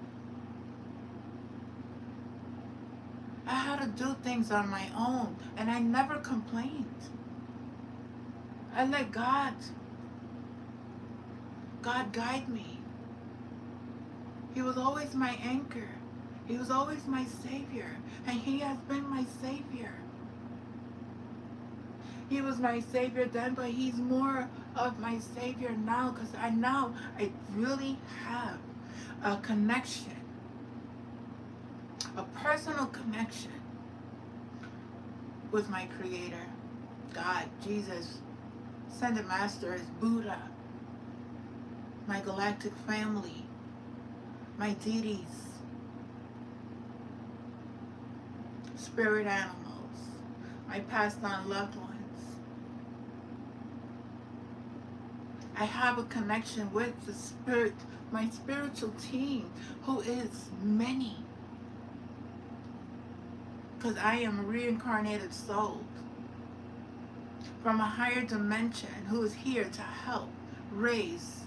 I had to do things on my own, and I never complained. I let God guide me. He was always my anchor. He was always my savior, and He has been my savior. He was my savior then, but He's more of my savior now, because I really have a connection, a personal connection with my Creator, God, Jesus, Ascended Masters, Buddha, my galactic family, my deities, spirit animals, my passed on loved ones. I have a connection with the spirit, my spiritual team, who is many. Because I am a reincarnated soul from a higher dimension who is here to help raise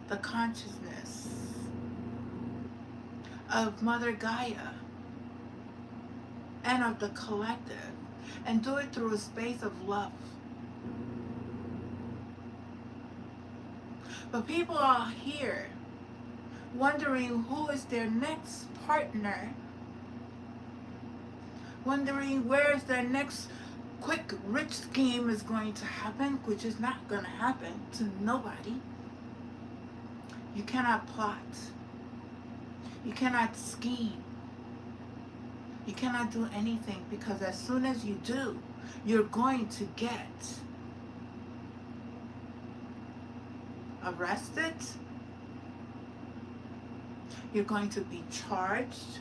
the consciousness of Mother Gaia and of the collective, and do it through a space of love. But people are here wondering who is their next partner, wondering where is their next quick rich scheme is going to happen, which is not going to happen to nobody. You cannot plot. You cannot scheme. You cannot do anything, because as soon as you do, you're going to get arrested. You're going to be charged.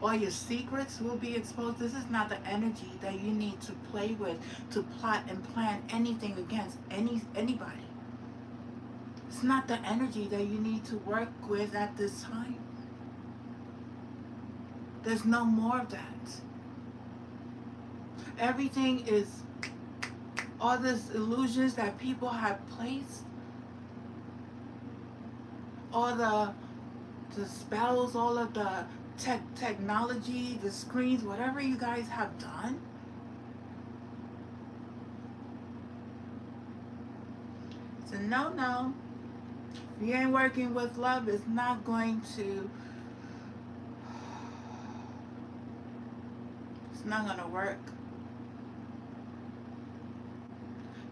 All your secrets will be exposed. This is not the energy that you need to play with, to plot and plan anything against anybody. It's not the energy that you need to work with at this time. There's no more of that. Everything is, all these illusions that people have placed, all the spells, all of the technology, the screens, whatever you guys have done, it's a no-no. If you ain't working with love, it's not going to, it's not going to work.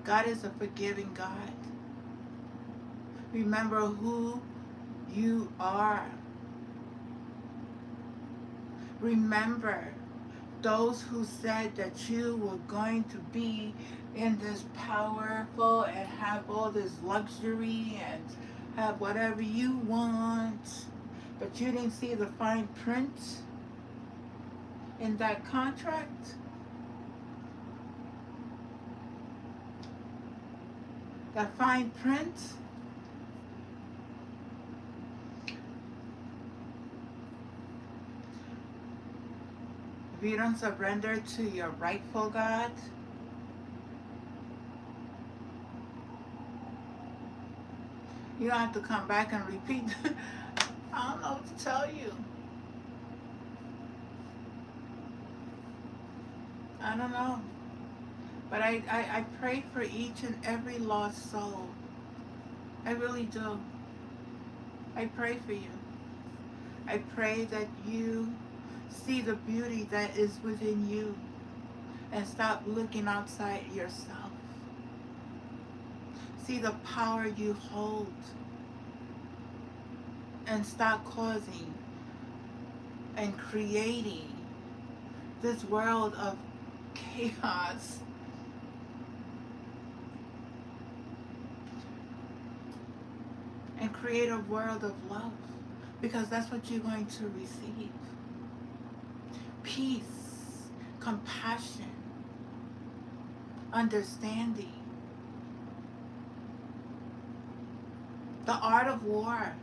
God is a forgiving God. Remember who you are. Remember those who said that you were going to be in this powerful and have all this luxury and have whatever you want, but you didn't see the fine print in that contract. That fine print. If you don't surrender to your rightful God, you don't have to come back and repeat. I don't know what to tell you. I don't know. But I pray for each and every lost soul. I really do. I pray for you. I pray that you see the beauty that is within you and stop looking outside yourself. See the power you hold and stop causing and creating this world of chaos. And create a world of love, because that's what you're going to receive. Peace, compassion, understanding. The art of war.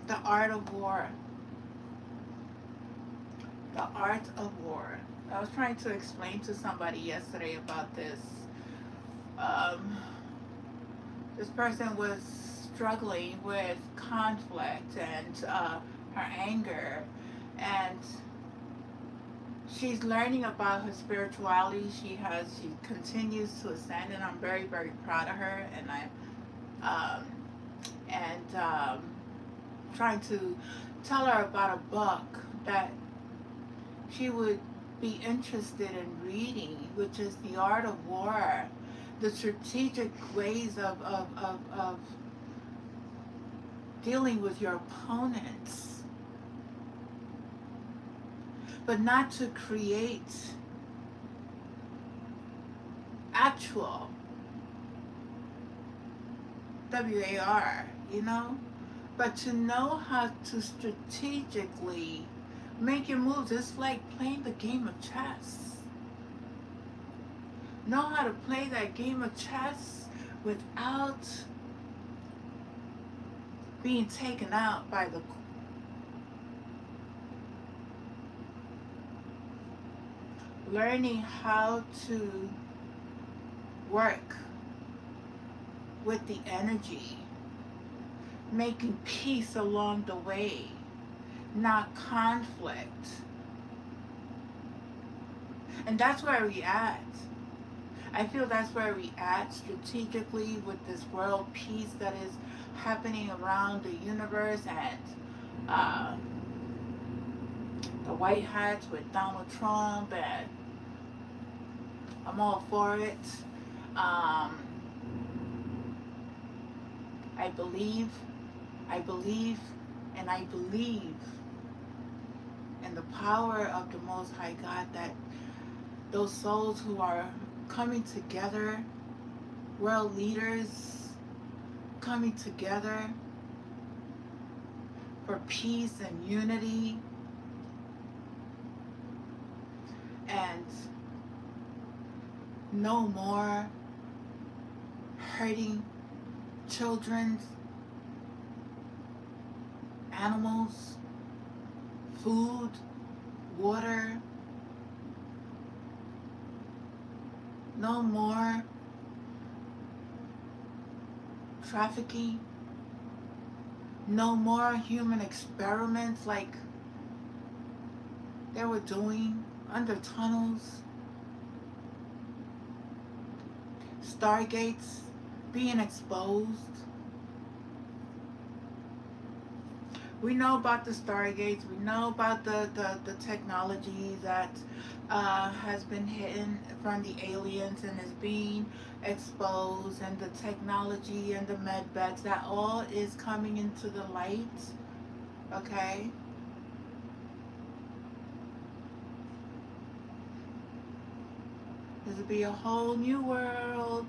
The art of war. The art of war. I was trying to explain to somebody yesterday about this. This person was struggling with conflict and her anger, and she's learning about her spirituality. She continues to ascend, and I'm very, very proud of her. And I'm trying to tell her about a book that she would be interested in reading, which is The Art of War, the strategic ways of dealing with your opponents. but not to create actual WAR, but to know how to strategically make your moves. It's like playing the game of chess. Know how to play that game of chess without being taken out by the learning how to work with the energy, making peace along the way, not conflict. And that's where we at. I feel that's where we at strategically with this world peace that is happening around the universe, and the white hats with Donald Trump, and I'm all for it. Um, I believe, and I believe in the power of the Most High God, that those souls who are coming together, world leaders coming together for peace and unity, and no more hurting children, animals, food, water. No more trafficking. No more human experiments like they were doing under tunnels. Stargates being exposed. We know about the stargates. We know about the technology that has been hidden from the aliens and is being exposed, and the technology and the med beds, that all is coming into the light. Okay? This will be a whole new world.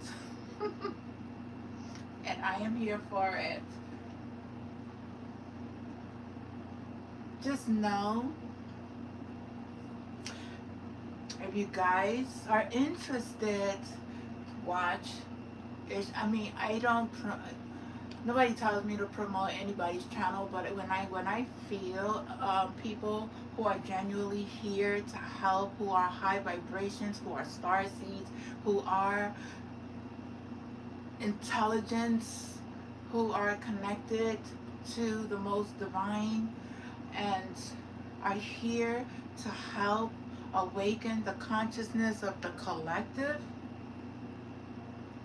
And I am here for it. Just know, if you guys are interested, watch. I don't. Nobody tells me to promote anybody's channel, but when I feel people who are genuinely here to help, who are high vibrations, who are star seeds, who are intelligence, who are connected to the most divine, and are here to help awaken the consciousness of the collective,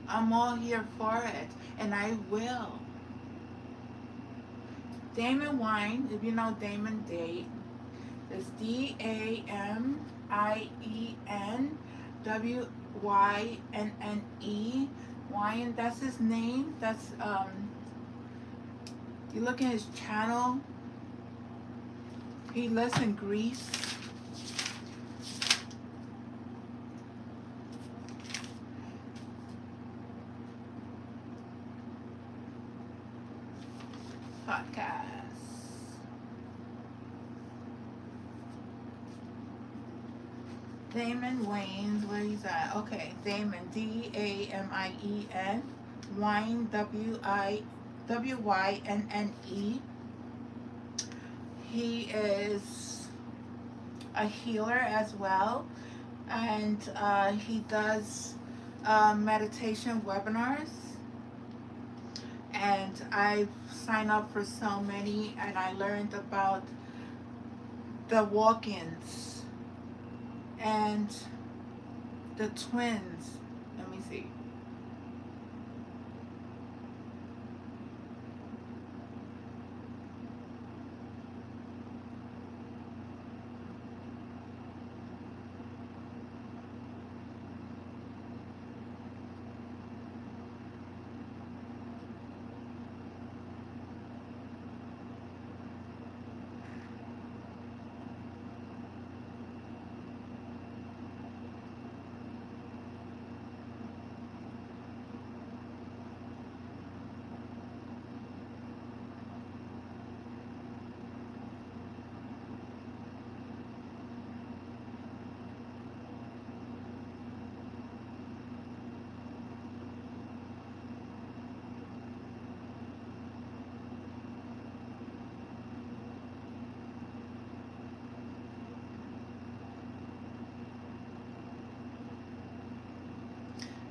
I'm all here for it, and I will. Damon Wine, if you know Damon Date, is DAMIenWYNNE. Wine, that's his name. That's you look at his channel. He lives in Greece. Podcast. Damon Wayne's, where he's at? Okay, Damon, DAMIEN, Wine, WYNNE. He is a healer as well, and he does meditation webinars, and I've signed up for so many, and I learned about the walk-ins and the twins. Let me see.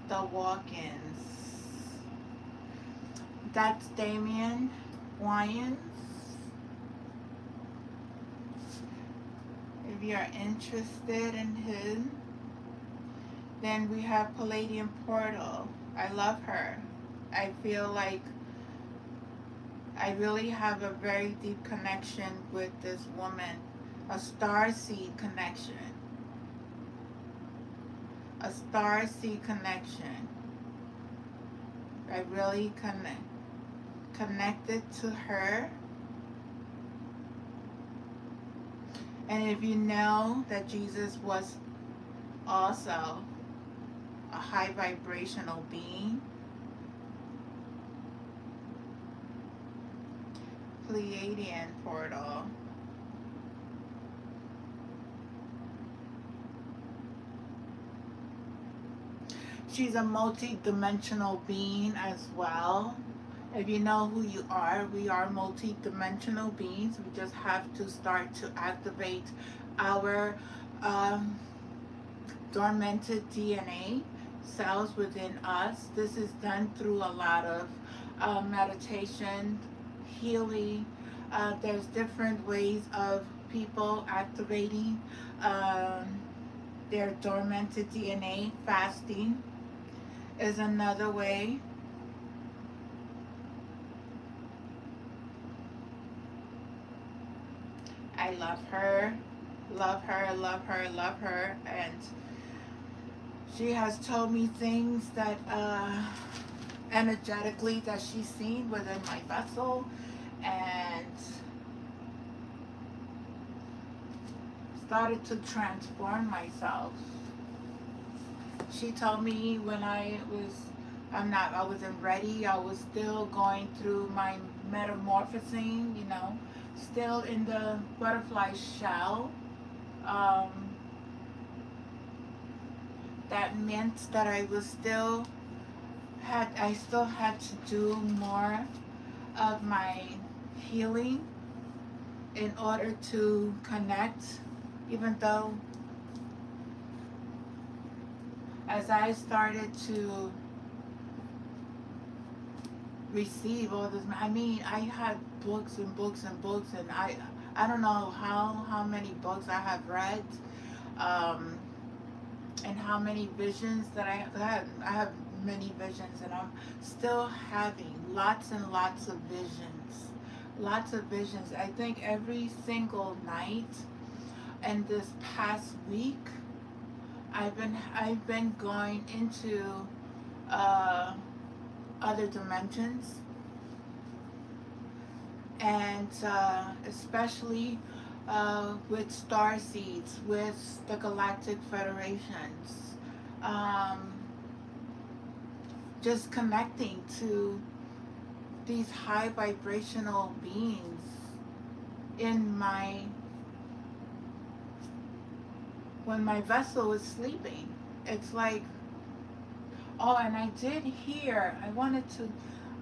the walk-ins. That's Damien Wyans. If you're interested in him, then we have Palladium Portal. I love her. I feel like I really have a very deep connection with this woman. A star seed connection. A star seed connection. I really connected to her. And if you know that Jesus was also a high vibrational being, Pleiadian portal. She's a multi-dimensional being as well. If you know who you are, we are multi-dimensional beings. We just have to start to activate our dormanted DNA cells within us. This is done through a lot of meditation, healing. There's different ways of people activating their dormanted DNA. Fasting is another way. I love her, love her, love her, love her, and she has told me things that energetically that she's seen within my vessel, and started to transform myself. She told me when I wasn't ready. I was still going through my metamorphosing, still in the butterfly shell. That meant that I still had to do more of my healing in order to connect, even though as I started to receive all this, I had books and books and books, and I don't know how many books I have read, and how many visions that I have had. I have many visions, and I'm still having lots and lots of visions. Lots of visions. I think every single night, and this past week, I've been going into other dimensions, and especially with star seeds, with the galactic federations, just connecting to these high vibrational beings in when my vessel is sleeping. It's like, oh, and I did hear,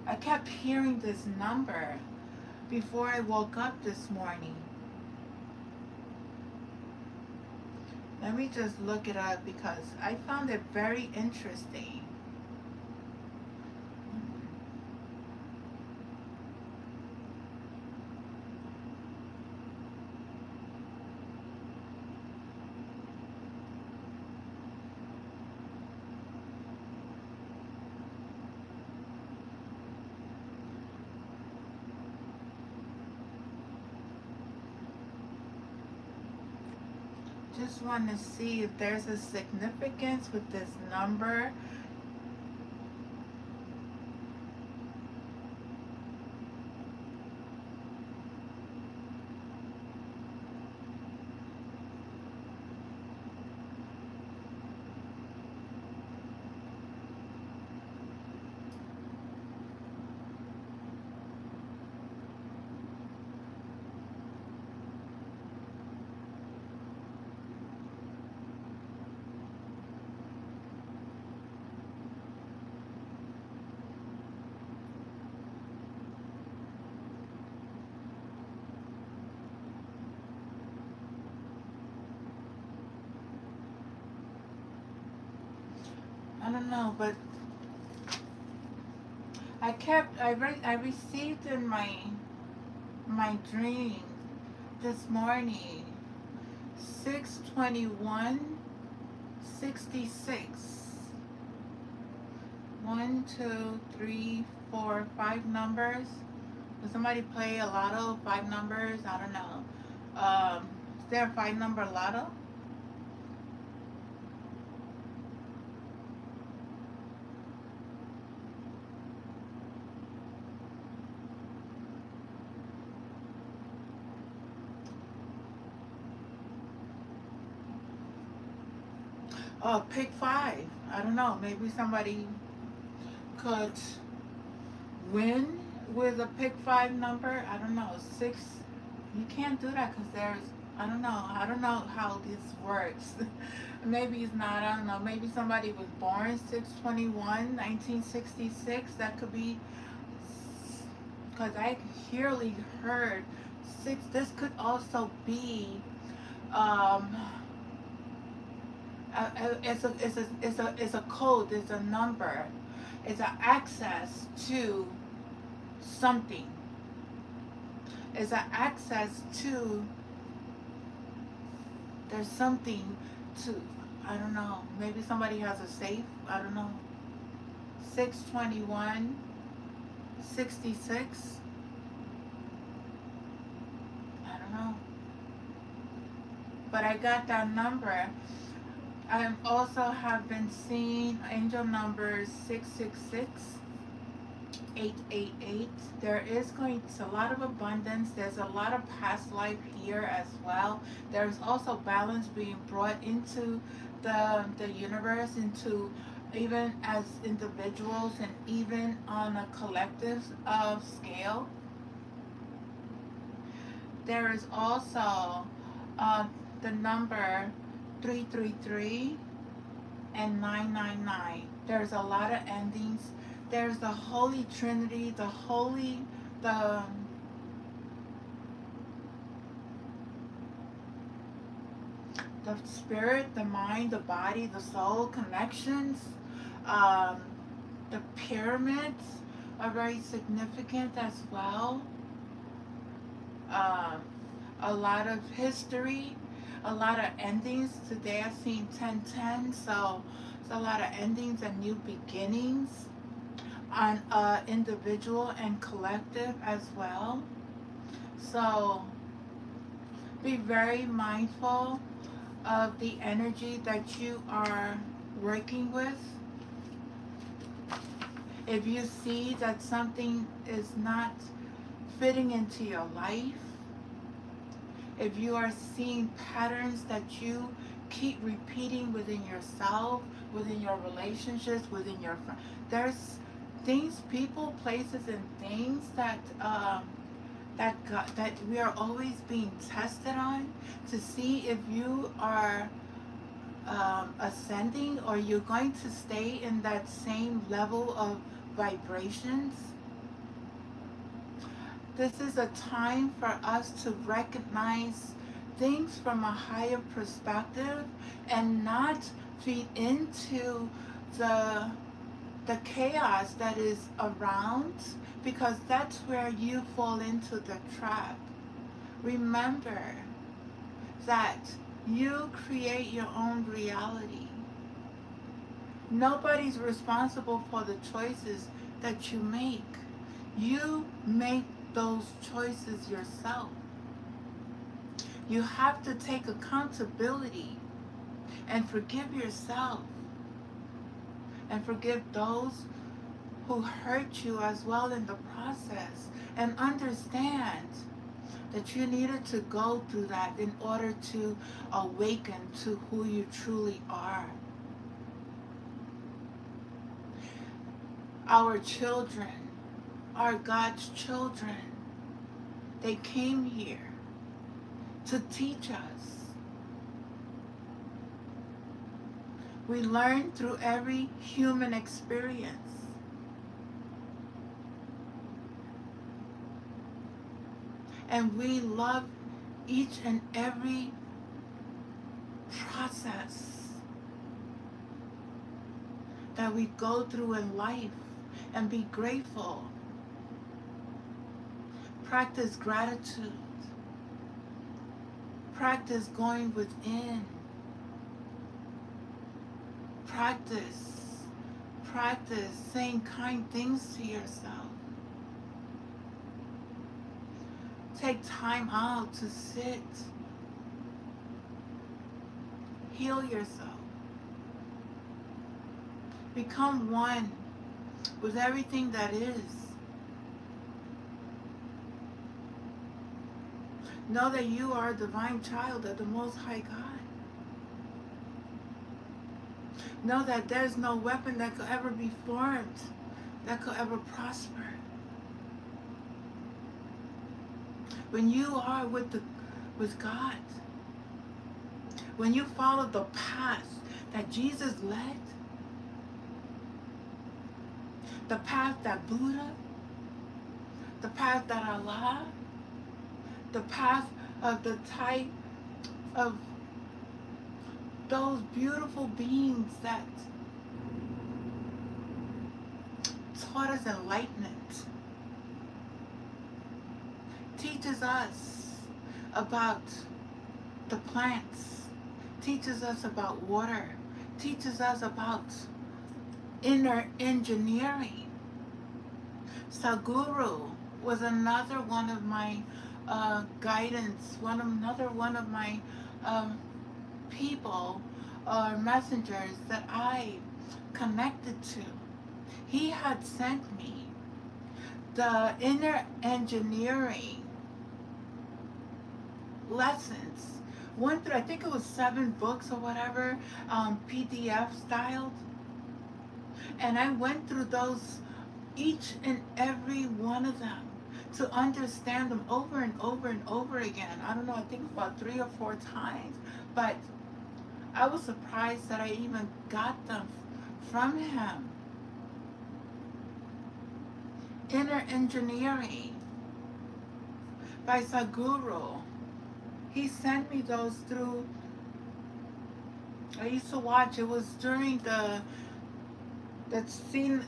I kept hearing this number before I woke up this morning. Let me just look it up because I found it very interesting. Just want to see if there's a significance with this number. I don't know, but I received in my dream this morning 62166. 1, 2, 3, 4, 5 numbers. Does somebody play a lotto? 5 numbers? I don't know. Is there a 5 number lotto? Oh, pick 5. I don't know. Maybe somebody could win with a pick 5 number. I don't know. 6. You can't do that because there's. I don't know. I don't know how this works. Maybe it's not. I don't know. Maybe somebody was born 6/21, 1966. That could be because I clearly heard 6. This could also be. Um, it's a code. It's a number. It's an access to something. It's an access to. There's something to. I don't know. Maybe somebody has a safe. I don't know. 6/21, 66. I don't know. But I got that number. I also have been seeing angel numbers 666, 888. There is going to a lot of abundance. There's a lot of past life here as well. There's also balance being brought into the universe, into even as individuals and even on a collective scale. There is also the number 333 and 999. There's a lot of endings. There's the Holy Trinity, the the spirit, the mind, the body, the soul connections. Um, the pyramids are very significant as well. Um, a lot of history, a lot of endings. Today I've seen 1010, so it's a lot of endings and new beginnings on individual and collective as well. So be very mindful of the energy that you are working with. If you see that something is not fitting into your life, if you are seeing patterns that you keep repeating within yourself, within your relationships, within your friends, there's things, people, places, and things that that we are always being tested on to see if you are ascending or you're going to stay in that same level of vibrations. This is a time for us to recognize things from a higher perspective and not feed into the the chaos that is around, because that's where you fall into the trap. Remember that you create your own reality. Nobody's responsible for the choices that you make. You make those choices yourself. You have to take accountability and forgive yourself and forgive those who hurt you as well in the process, and understand that you needed to go through that in order to awaken to who you truly are. Our children are God's children. They came here to teach us. We learn through every human experience. And we love each and every process that we go through in life and be grateful. Practice gratitude. Practice going within. Practice saying kind things to yourself. Take time out to sit. Heal yourself. Become one with everything that is. Know that you are a divine child of the Most High God. Know that there's no weapon that could ever be formed, that could ever prosper. When you are with God, when you follow the path that Jesus led, the path that Buddha, the path that Allah, the path of the type of those beautiful beings that taught us enlightenment, teaches us about the plants, teaches us about water, teaches us about inner engineering. Sadhguru was another one of my guidance, another one of my people or messengers that I connected to. He had sent me the inner engineering lessons. Went through, I think it was 7 books or whatever, PDF styled. And I went through those, each and every one of them, to understand them over and over and over again. I don't know, I think about 3 or 4 times. But I was surprised that I even got them from him. Inner Engineering by Sadhguru. He sent me those through, I used to watch, it was during that scene,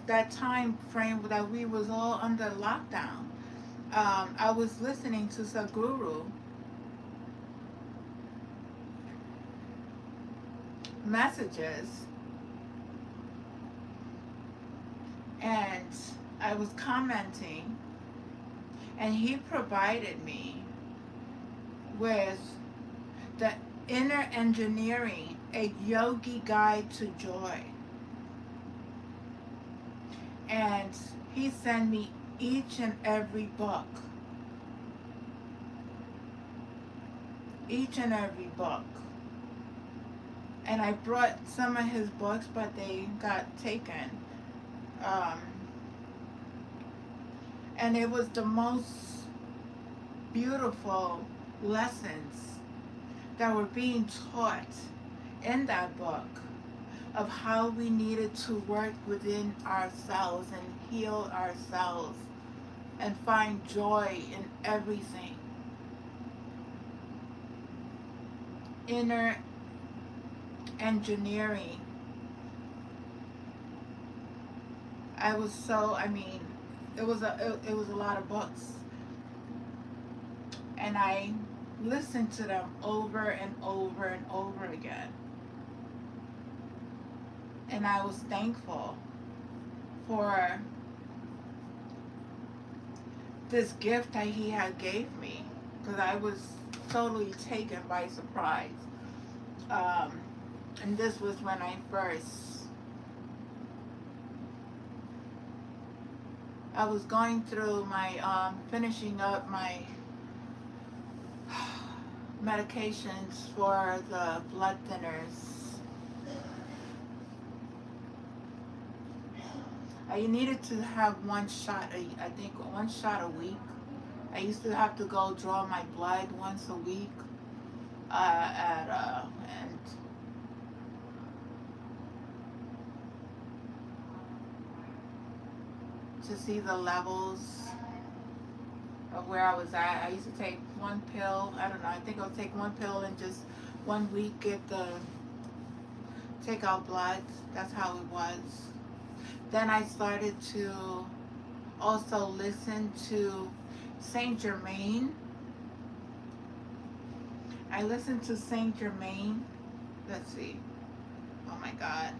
that time frame that we was all under lockdown. I was listening to Sadhguru messages, and I was commenting, and he provided me with the Inner Engineering, a Yogi Guide to Joy. And he sent me each and every book. Each and every book. And I brought some of his books, but they got taken. And it was the most beautiful lessons that were being taught in that book of how we needed to work within ourselves and heal ourselves and find joy in everything. Inner Engineering. It was a lot of books. And I listened to them over and over and over again. And I was thankful for this gift that he had gave me, because I was totally taken by surprise. And this was when I was going through my, finishing up my medications for the blood thinners. I needed to have one shot a week. I used to have to go draw my blood once a week and to see the levels of where I was at. I used to take one pill. I don't know. I think I'll take one pill and just 1 week get take out blood. That's how it was. Then I started to also listen to Saint Germain. I listened to Saint Germain. Let's see. Oh my God.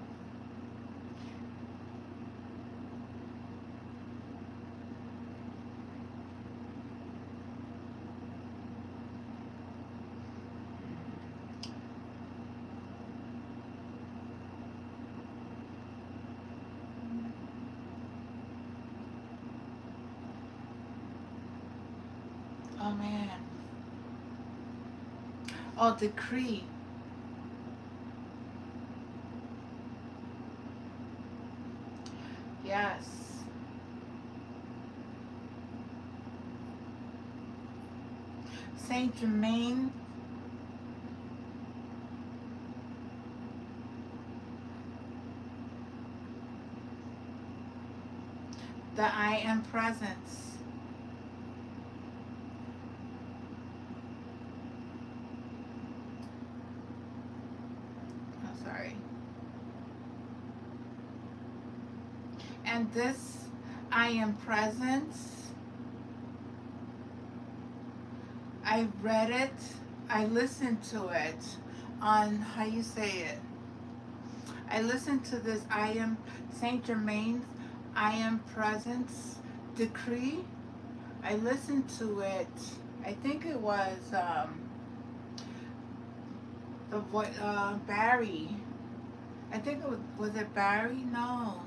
Oh man. Oh, decree. Yes. Saint Germain. The I am presence. Oh, sorry. And this I am presence, I read it, I listened to it on, how you say it, I listened to this I am, Saint Germain's I am presence decree. I listened to it, I think it was Barry. I think was it Barry? No.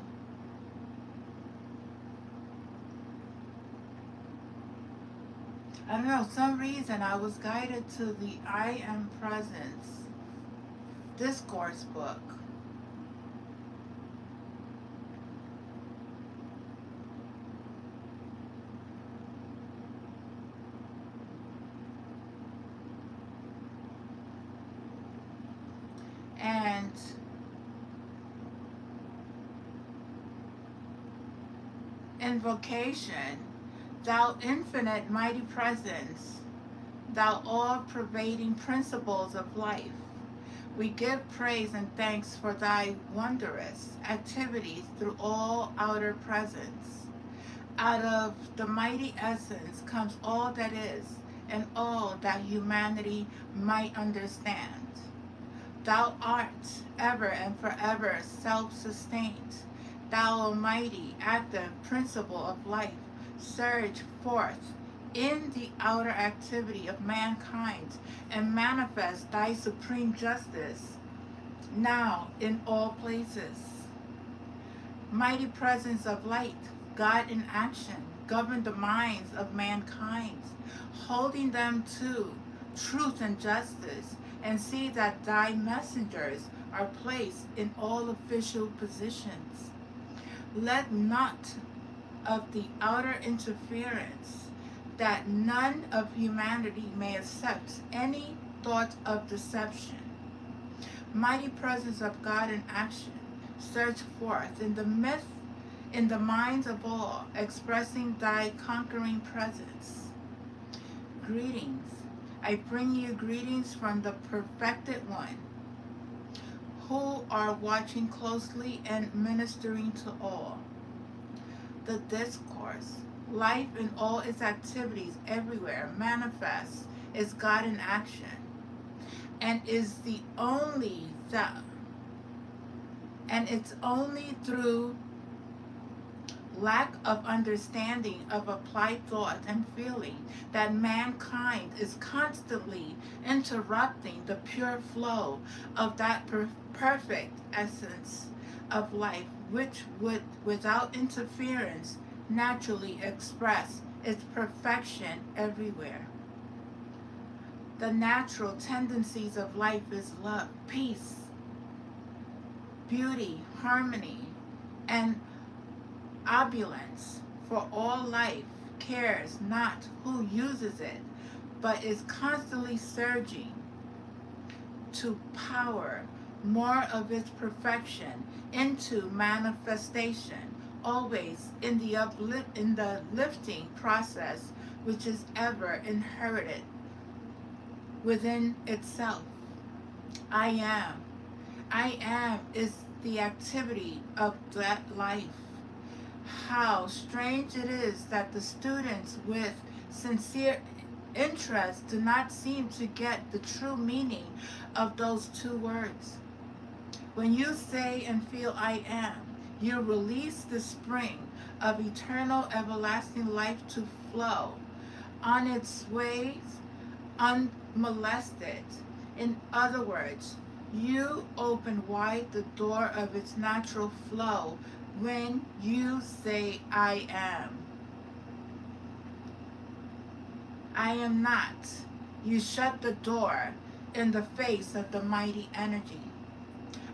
I don't know, some reason I was guided to the I Am Presence discourse book. And invocation, thou infinite mighty presence, thou all-pervading principles of life, we give praise and thanks for thy wondrous activities through all outer presence. Out of the mighty essence comes all that is and all that humanity might understand. Thou art ever and forever self-sustained. Thou almighty, active principle of life, surge forth in the outer activity of mankind and manifest thy supreme justice now in all places. Mighty presence of light, God in action, govern the minds of mankind, holding them to truth and justice, and see that thy messengers are placed in all official positions. Let not of the outer interference, that none of humanity may accept any thought of deception. Mighty presence of God in action, surge forth in the myth, in the minds of all, expressing thy conquering presence. Greetings. I bring you greetings from the perfected one, who are watching closely and ministering to all. The discourse, life in all its activities everywhere manifests is God in action, and is the only that, and it's only through lack of understanding of applied thought and feeling that mankind is constantly interrupting the pure flow of that perfect essence of life, which would, without interference, naturally express its perfection everywhere. The natural tendencies of life is love, peace, beauty, harmony, and opulence, for all life cares not who uses it, but is constantly surging to power more of its perfection into manifestation, always in the lifting process, which is ever inherited within itself. I am. I am is the activity of that life. How strange it is that the students with sincere interest do not seem to get the true meaning of those two words. When you say and feel I am, you release the spring of eternal everlasting life to flow on its ways unmolested. In other words, you open wide the door of its natural flow when you say I am. I am not. You shut the door in the face of the mighty energy.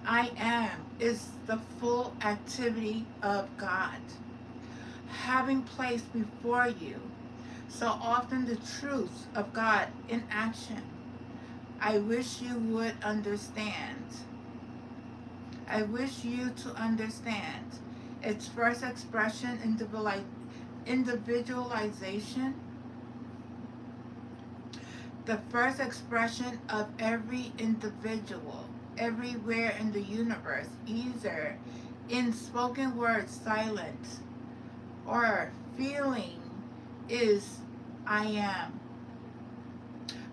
I am is the full activity of God, having placed before you so often the truth of God in action. I wish you would understand. I wish you to understand its first expression, individualization, the first expression of every individual, everywhere in the universe, either in spoken word, silent, or feeling, is I am.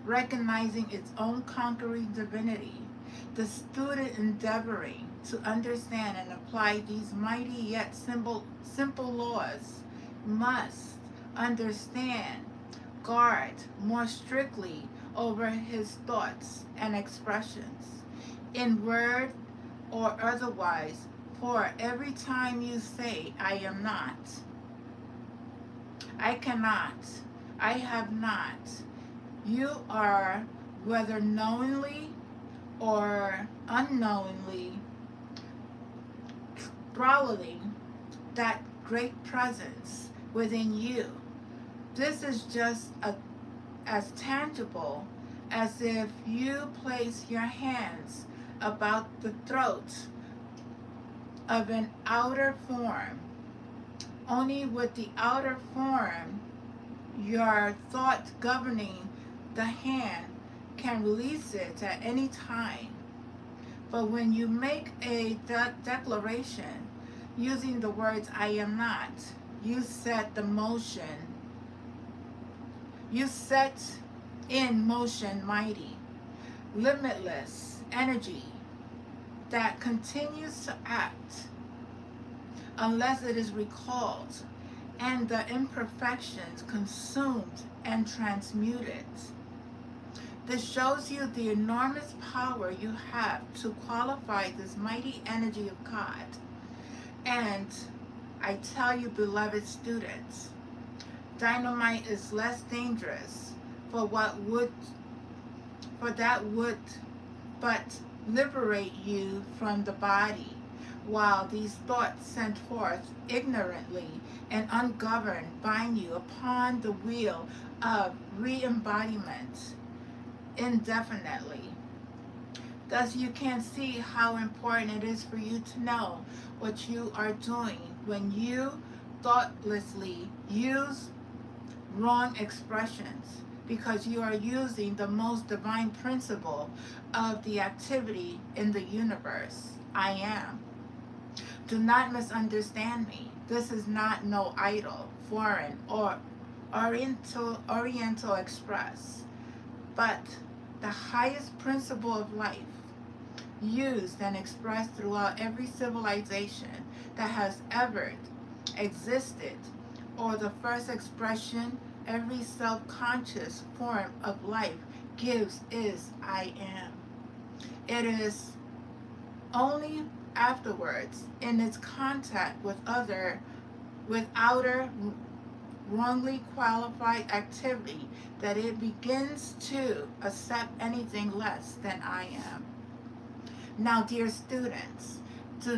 Recognizing its own conquering divinity, the student endeavoring to understand and apply these mighty yet simple laws must understand, guard more strictly over his thoughts and expressions, in word or otherwise, for every time you say, I am not, I cannot, I have not, you are, whether knowingly or unknowingly, throttling that great presence within you. This is just as tangible as if you place your hands about the throat of an outer form. Only with the outer form, your thought governing the hand can release it at any time. But when you make a declaration using the words I am not, you set in motion mighty, limitless energy that continues to act unless it is recalled and the imperfections consumed and transmuted. This shows you the enormous power you have to qualify this mighty energy of God. And I tell you, beloved students, dynamite is less dangerous for that would but liberate you from the body, while these thoughts sent forth ignorantly and ungoverned bind you upon the wheel of re-embodiment indefinitely. Thus you can see how important it is for you to know what you are doing when you thoughtlessly use wrong expressions, because you are using the most divine principle of the activity in the universe. I am. Do not misunderstand me. This is not no idle, foreign, or Oriental express, but the highest principle of life, used and expressed throughout every civilization that has ever existed, or the first expression every self-conscious form of life gives, is I am. It is only afterwards, in its contact with outer wrongly qualified activity, that it begins to accept anything less than I am. Now, dear students, do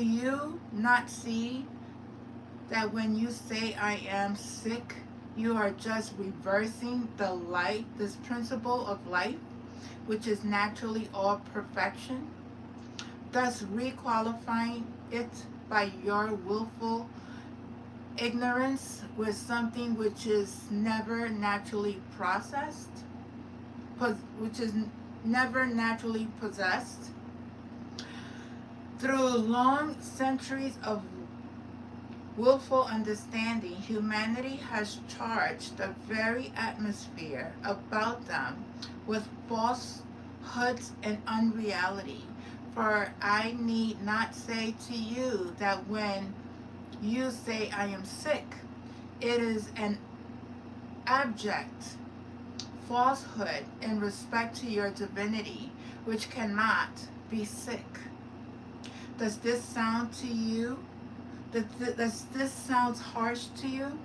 you not see that when you say I am sick, you are just reversing this principle of life, which is naturally all perfection, thus requalifying it by your willful ignorance with something which is never naturally processed, which is never naturally possessed. Through long centuries of willful understanding, humanity has charged the very atmosphere about them with falsehoods and unreality. For I need not say to you that when you say I am sick, it is an abject falsehood in respect to your divinity, which cannot be sick. Does this sound to you? Does this sound harsh to you?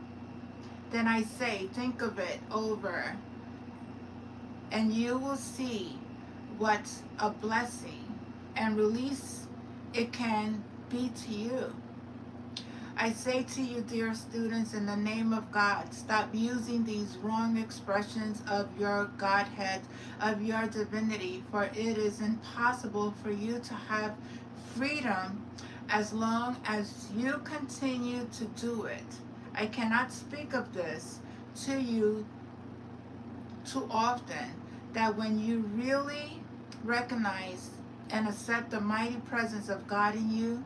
Then I say, think of it over, and you will see what a blessing and release it can be to you. I say to you, dear students, in the name of God, stop using these wrong expressions of your Godhead, of your divinity, for it is impossible for you to have freedom as long as you continue to do it. I cannot speak of this to you too often, that when you really recognize and accept the mighty presence of God in you,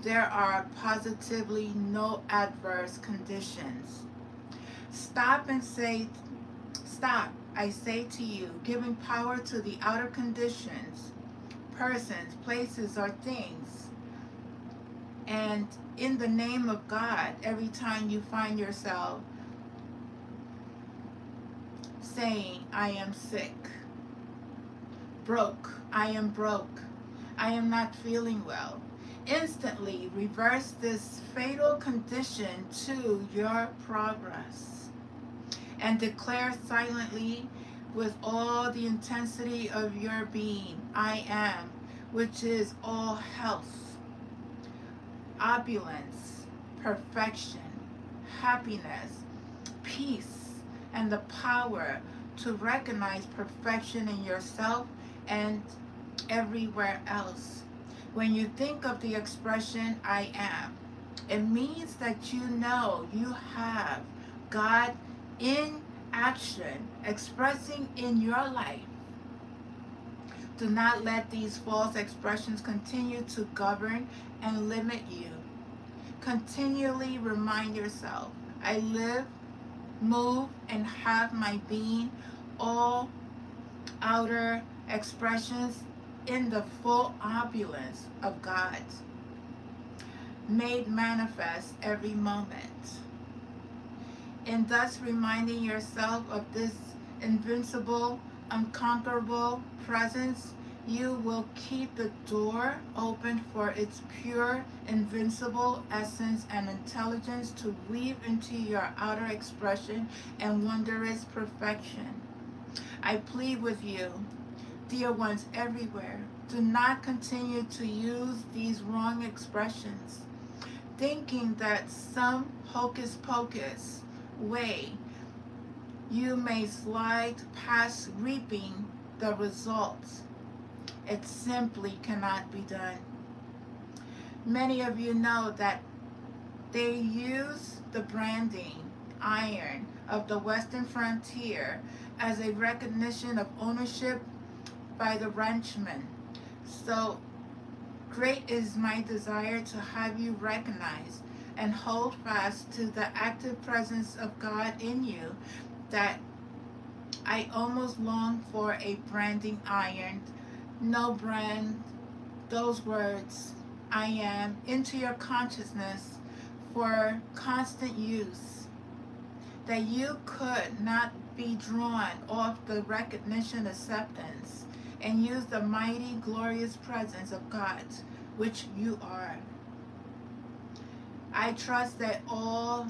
there are positively no adverse conditions. Stop, I say to you, giving power to the outer conditions, persons, places, or things. And in the name of God, every time you find yourself saying, I am sick, broke, I am broke, I am not feeling well, instantly reverse this fatal condition to your progress and declare silently with all the intensity of your being, I am, which is all health, opulence, perfection, happiness, peace, and the power to recognize perfection in yourself and everywhere else. When you think of the expression I am, it means that you know you have God in action, expressing in your life. Do not let these false expressions continue to govern and limit you. Continually remind yourself, I live, move, and have my being, all outer expressions in the full opulence of God, made manifest every moment. In thus reminding yourself of this invincible, unconquerable presence, you will keep the door open for its pure, invincible essence and intelligence to weave into your outer expression and wondrous perfection. I plead with you, dear ones everywhere, do not continue to use these wrong expressions, thinking that some hocus pocus way you may slide past reaping the results. It simply cannot be done. Many of you know that they use the branding iron of the Western frontier as a recognition of ownership by the ranchman. So great is my desire to have you recognize and hold fast to the active presence of God in you, that I almost long for a branding iron. No brand those words, I am, into your consciousness for constant use, that you could not be drawn off the recognition acceptance and use the mighty glorious presence of God, which you are. I trust that all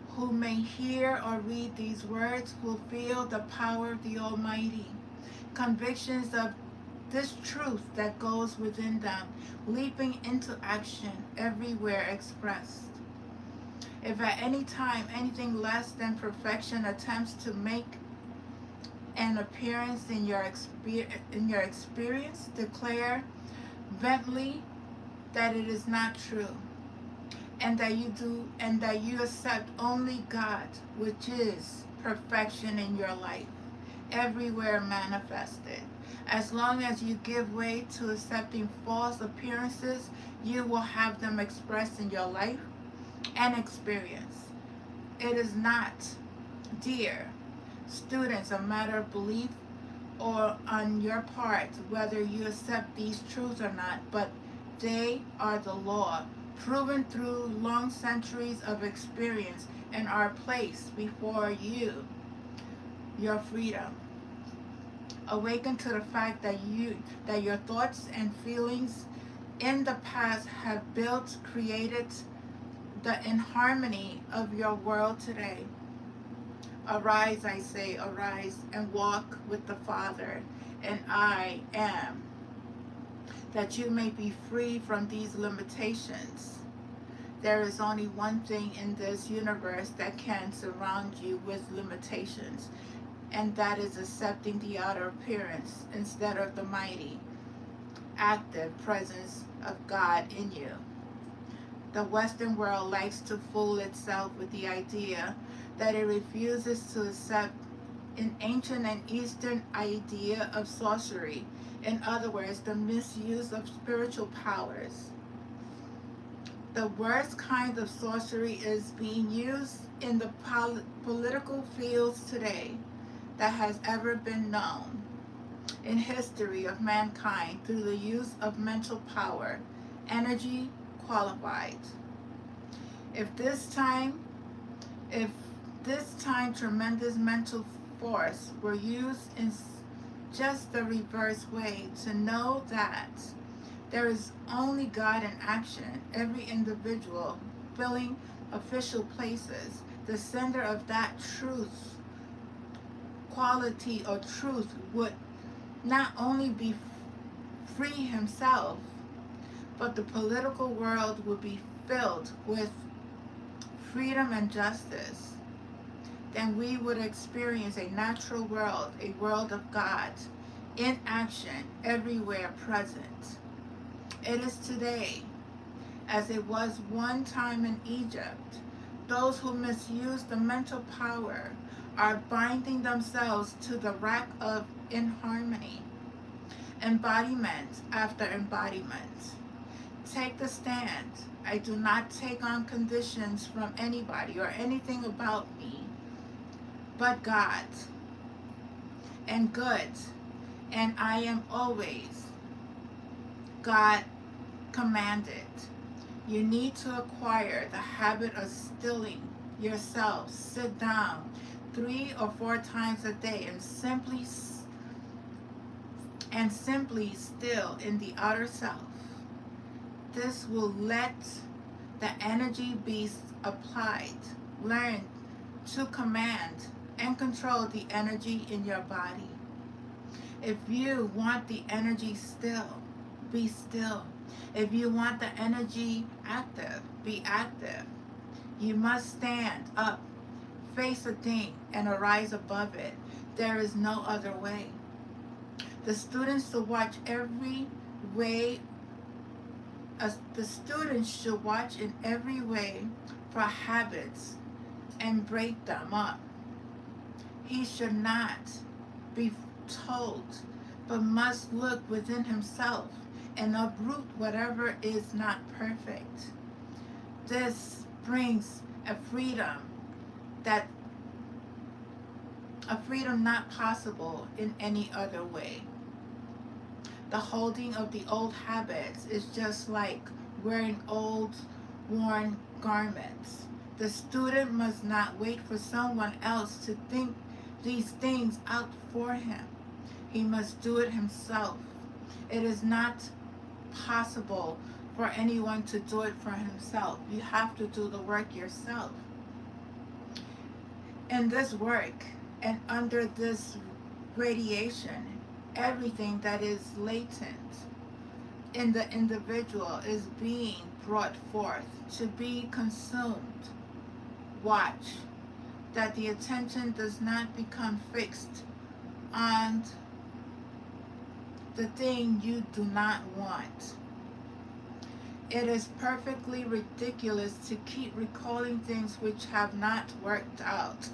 who may hear or read these words will feel the power of the Almighty, convictions of this truth that goes within them, leaping into action everywhere expressed. If at any time anything less than perfection attempts to make an appearance in your experience, declare vehemently that it is not true, and that you accept only God, which is perfection in your life. everywhere manifested. As long as you give way to accepting false appearances, you will have them expressed in your life and experience. It is not, dear students, a matter of belief or on your part whether you accept these truths or not, but they are the law, proven through long centuries of experience, and are placed before you, your freedom. Awaken to the fact that your thoughts and feelings in the past have built, created the inharmony of your world today. Arise, I say, arise and walk with the Father, and I am, that you may be free from these limitations. There is only one thing in this universe that can surround you with limitations, and that is accepting the outer appearance instead of the mighty, active presence of God in you. The Western world likes to fool itself with the idea that it refuses to accept an ancient and Eastern idea of sorcery. In other words, the misuse of spiritual powers. The worst kind of sorcery is being used in the political fields today that has ever been known in history of mankind through the use of mental power, energy qualified. If this time tremendous mental force were used in just the reverse way, to know that there is only God in action, every individual filling official places, the sender of that truth, quality or truth, would not only be free himself, but the political world would be filled with freedom and justice. Then we would experience a natural world, a world of God in action, everywhere present. It is today, as it was one time in Egypt. Those who misuse the mental power are binding themselves to the rack of inharmony, embodiment after embodiment. Take the stand. I do not take on conditions from anybody or anything about me, but God and good, and I am always God commanded. You need to acquire the habit of stilling yourself. Sit down 3 or 4 times a day and simply still in the outer self. This will let the energy be applied. Learn to command and control the energy in your body. If you want the energy still, be still. If you want the energy active, be active. You must stand up, face a thing, and arise above it. There is no other way. The students should watch every way. The students should watch in every way for habits and break them up. He should not be told, but must look within himself and uproot whatever is not perfect. This brings a freedom not possible in any other way. The holding of the old habits is just like wearing old worn garments. The student must not wait for someone else to think these things out for him. He must do it himself. It is not possible for anyone to do it for himself. You have to do the work yourself. In this work and under this radiation, everything that is latent in the individual is being brought forth to be consumed. Watch that the attention does not become fixed on the thing you do not want. It is perfectly ridiculous to keep recalling things which have not worked out.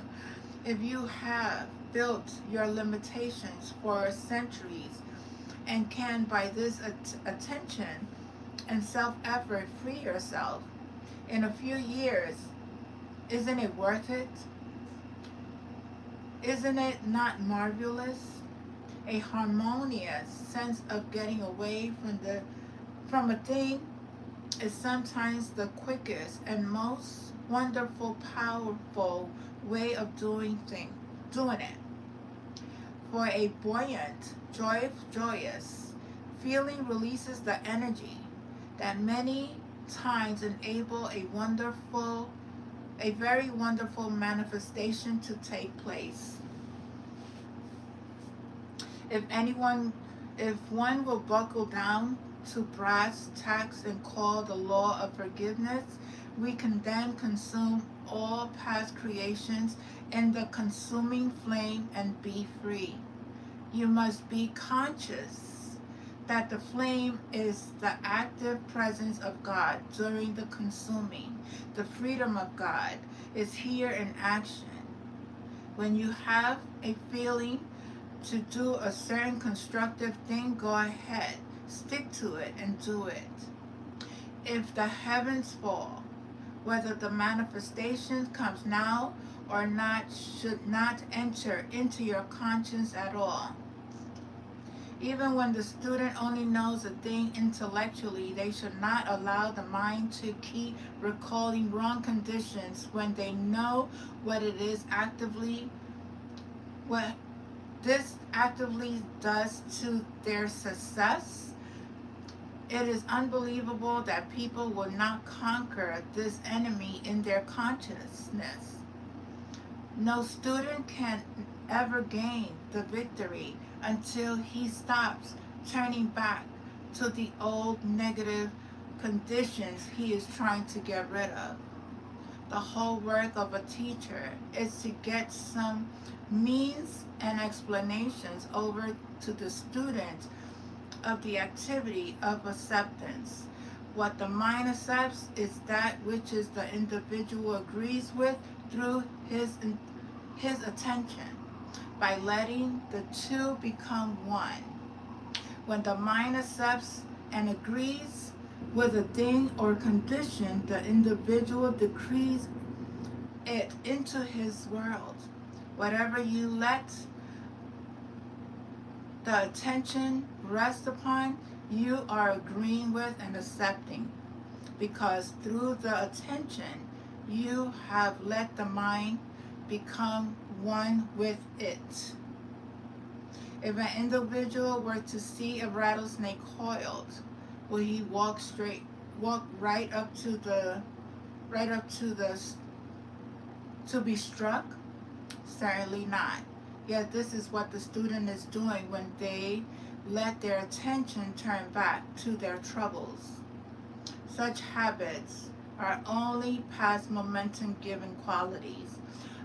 If you have built your limitations for centuries and can, by this attention and self-effort, free yourself in a few years. Isn't it worth it? Isn't it not marvelous? A harmonious sense of getting away from a thing is sometimes the quickest and most wonderful, powerful way of doing it. For a buoyant, joyous feeling releases the energy that many times enable a very wonderful manifestation to take place. If anyone, if one will buckle down to brass tacks and call the law of forgiveness, we can then consume all past creations in the consuming flame and be free. You must be conscious that the flame is the active presence of God during the consuming. The freedom of God is here in action. When you have a feeling to do a certain constructive thing, go ahead, stick to it and do it. If the heavens fall, whether the manifestation comes now or not, should not enter into your conscience at all. Even when the student only knows a thing intellectually, they should not allow the mind to keep recalling wrong conditions when they know what it is actively, what this actively does to their success. It is unbelievable that people will not conquer this enemy in their consciousness. No student can ever gain the victory until he stops turning back to the old negative conditions he is trying to get rid of. The whole work of a teacher is to get some means and explanations over to the student of the activity of acceptance. What the mind accepts is that which is the individual agrees with through his attention, by letting the two become one. When the mind accepts and agrees with a thing or condition, the individual decrees it into his world. Whatever you let the attention rest upon, you are agreeing with and accepting, because through the attention you have let the mind become one with it. If an individual were to see a rattlesnake coiled, will he walk right up to the to be struck? Certainly not. Yet this is what the student is doing when they let their attention turn back to their troubles. Such habits are only past momentum given qualities.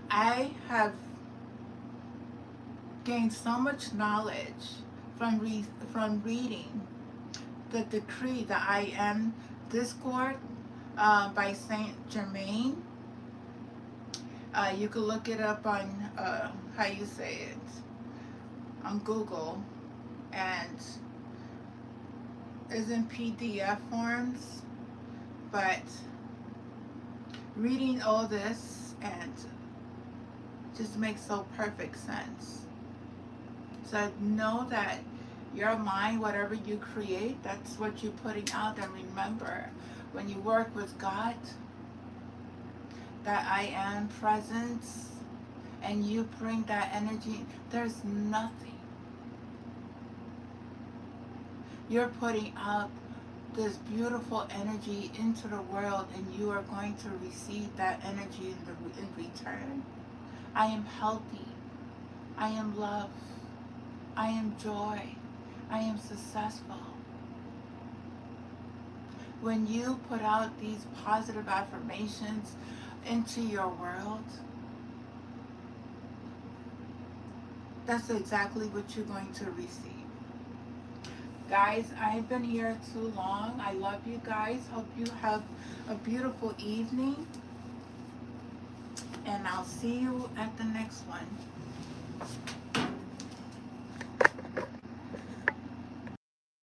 I have gained so much knowledge from reading the Decree, the I Am Discord by Saint Germain. You can look it up on how you say it on Google, and is in PDF forms. But reading all this and just makes so perfect sense. So know that your mind, whatever you create, that's what you're putting out. And remember, when you work with God, that I am presence, and you bring that energy, there's nothing. You're putting out this beautiful energy into the world, and you are going to receive that energy in return. I am healthy. I am love. I am joy. I am successful. When you put out these positive affirmations into your world, that's exactly what you're going to receive. Guys, I've been here too long. I love you guys. Hope you have a beautiful evening. And I'll see you at the next one.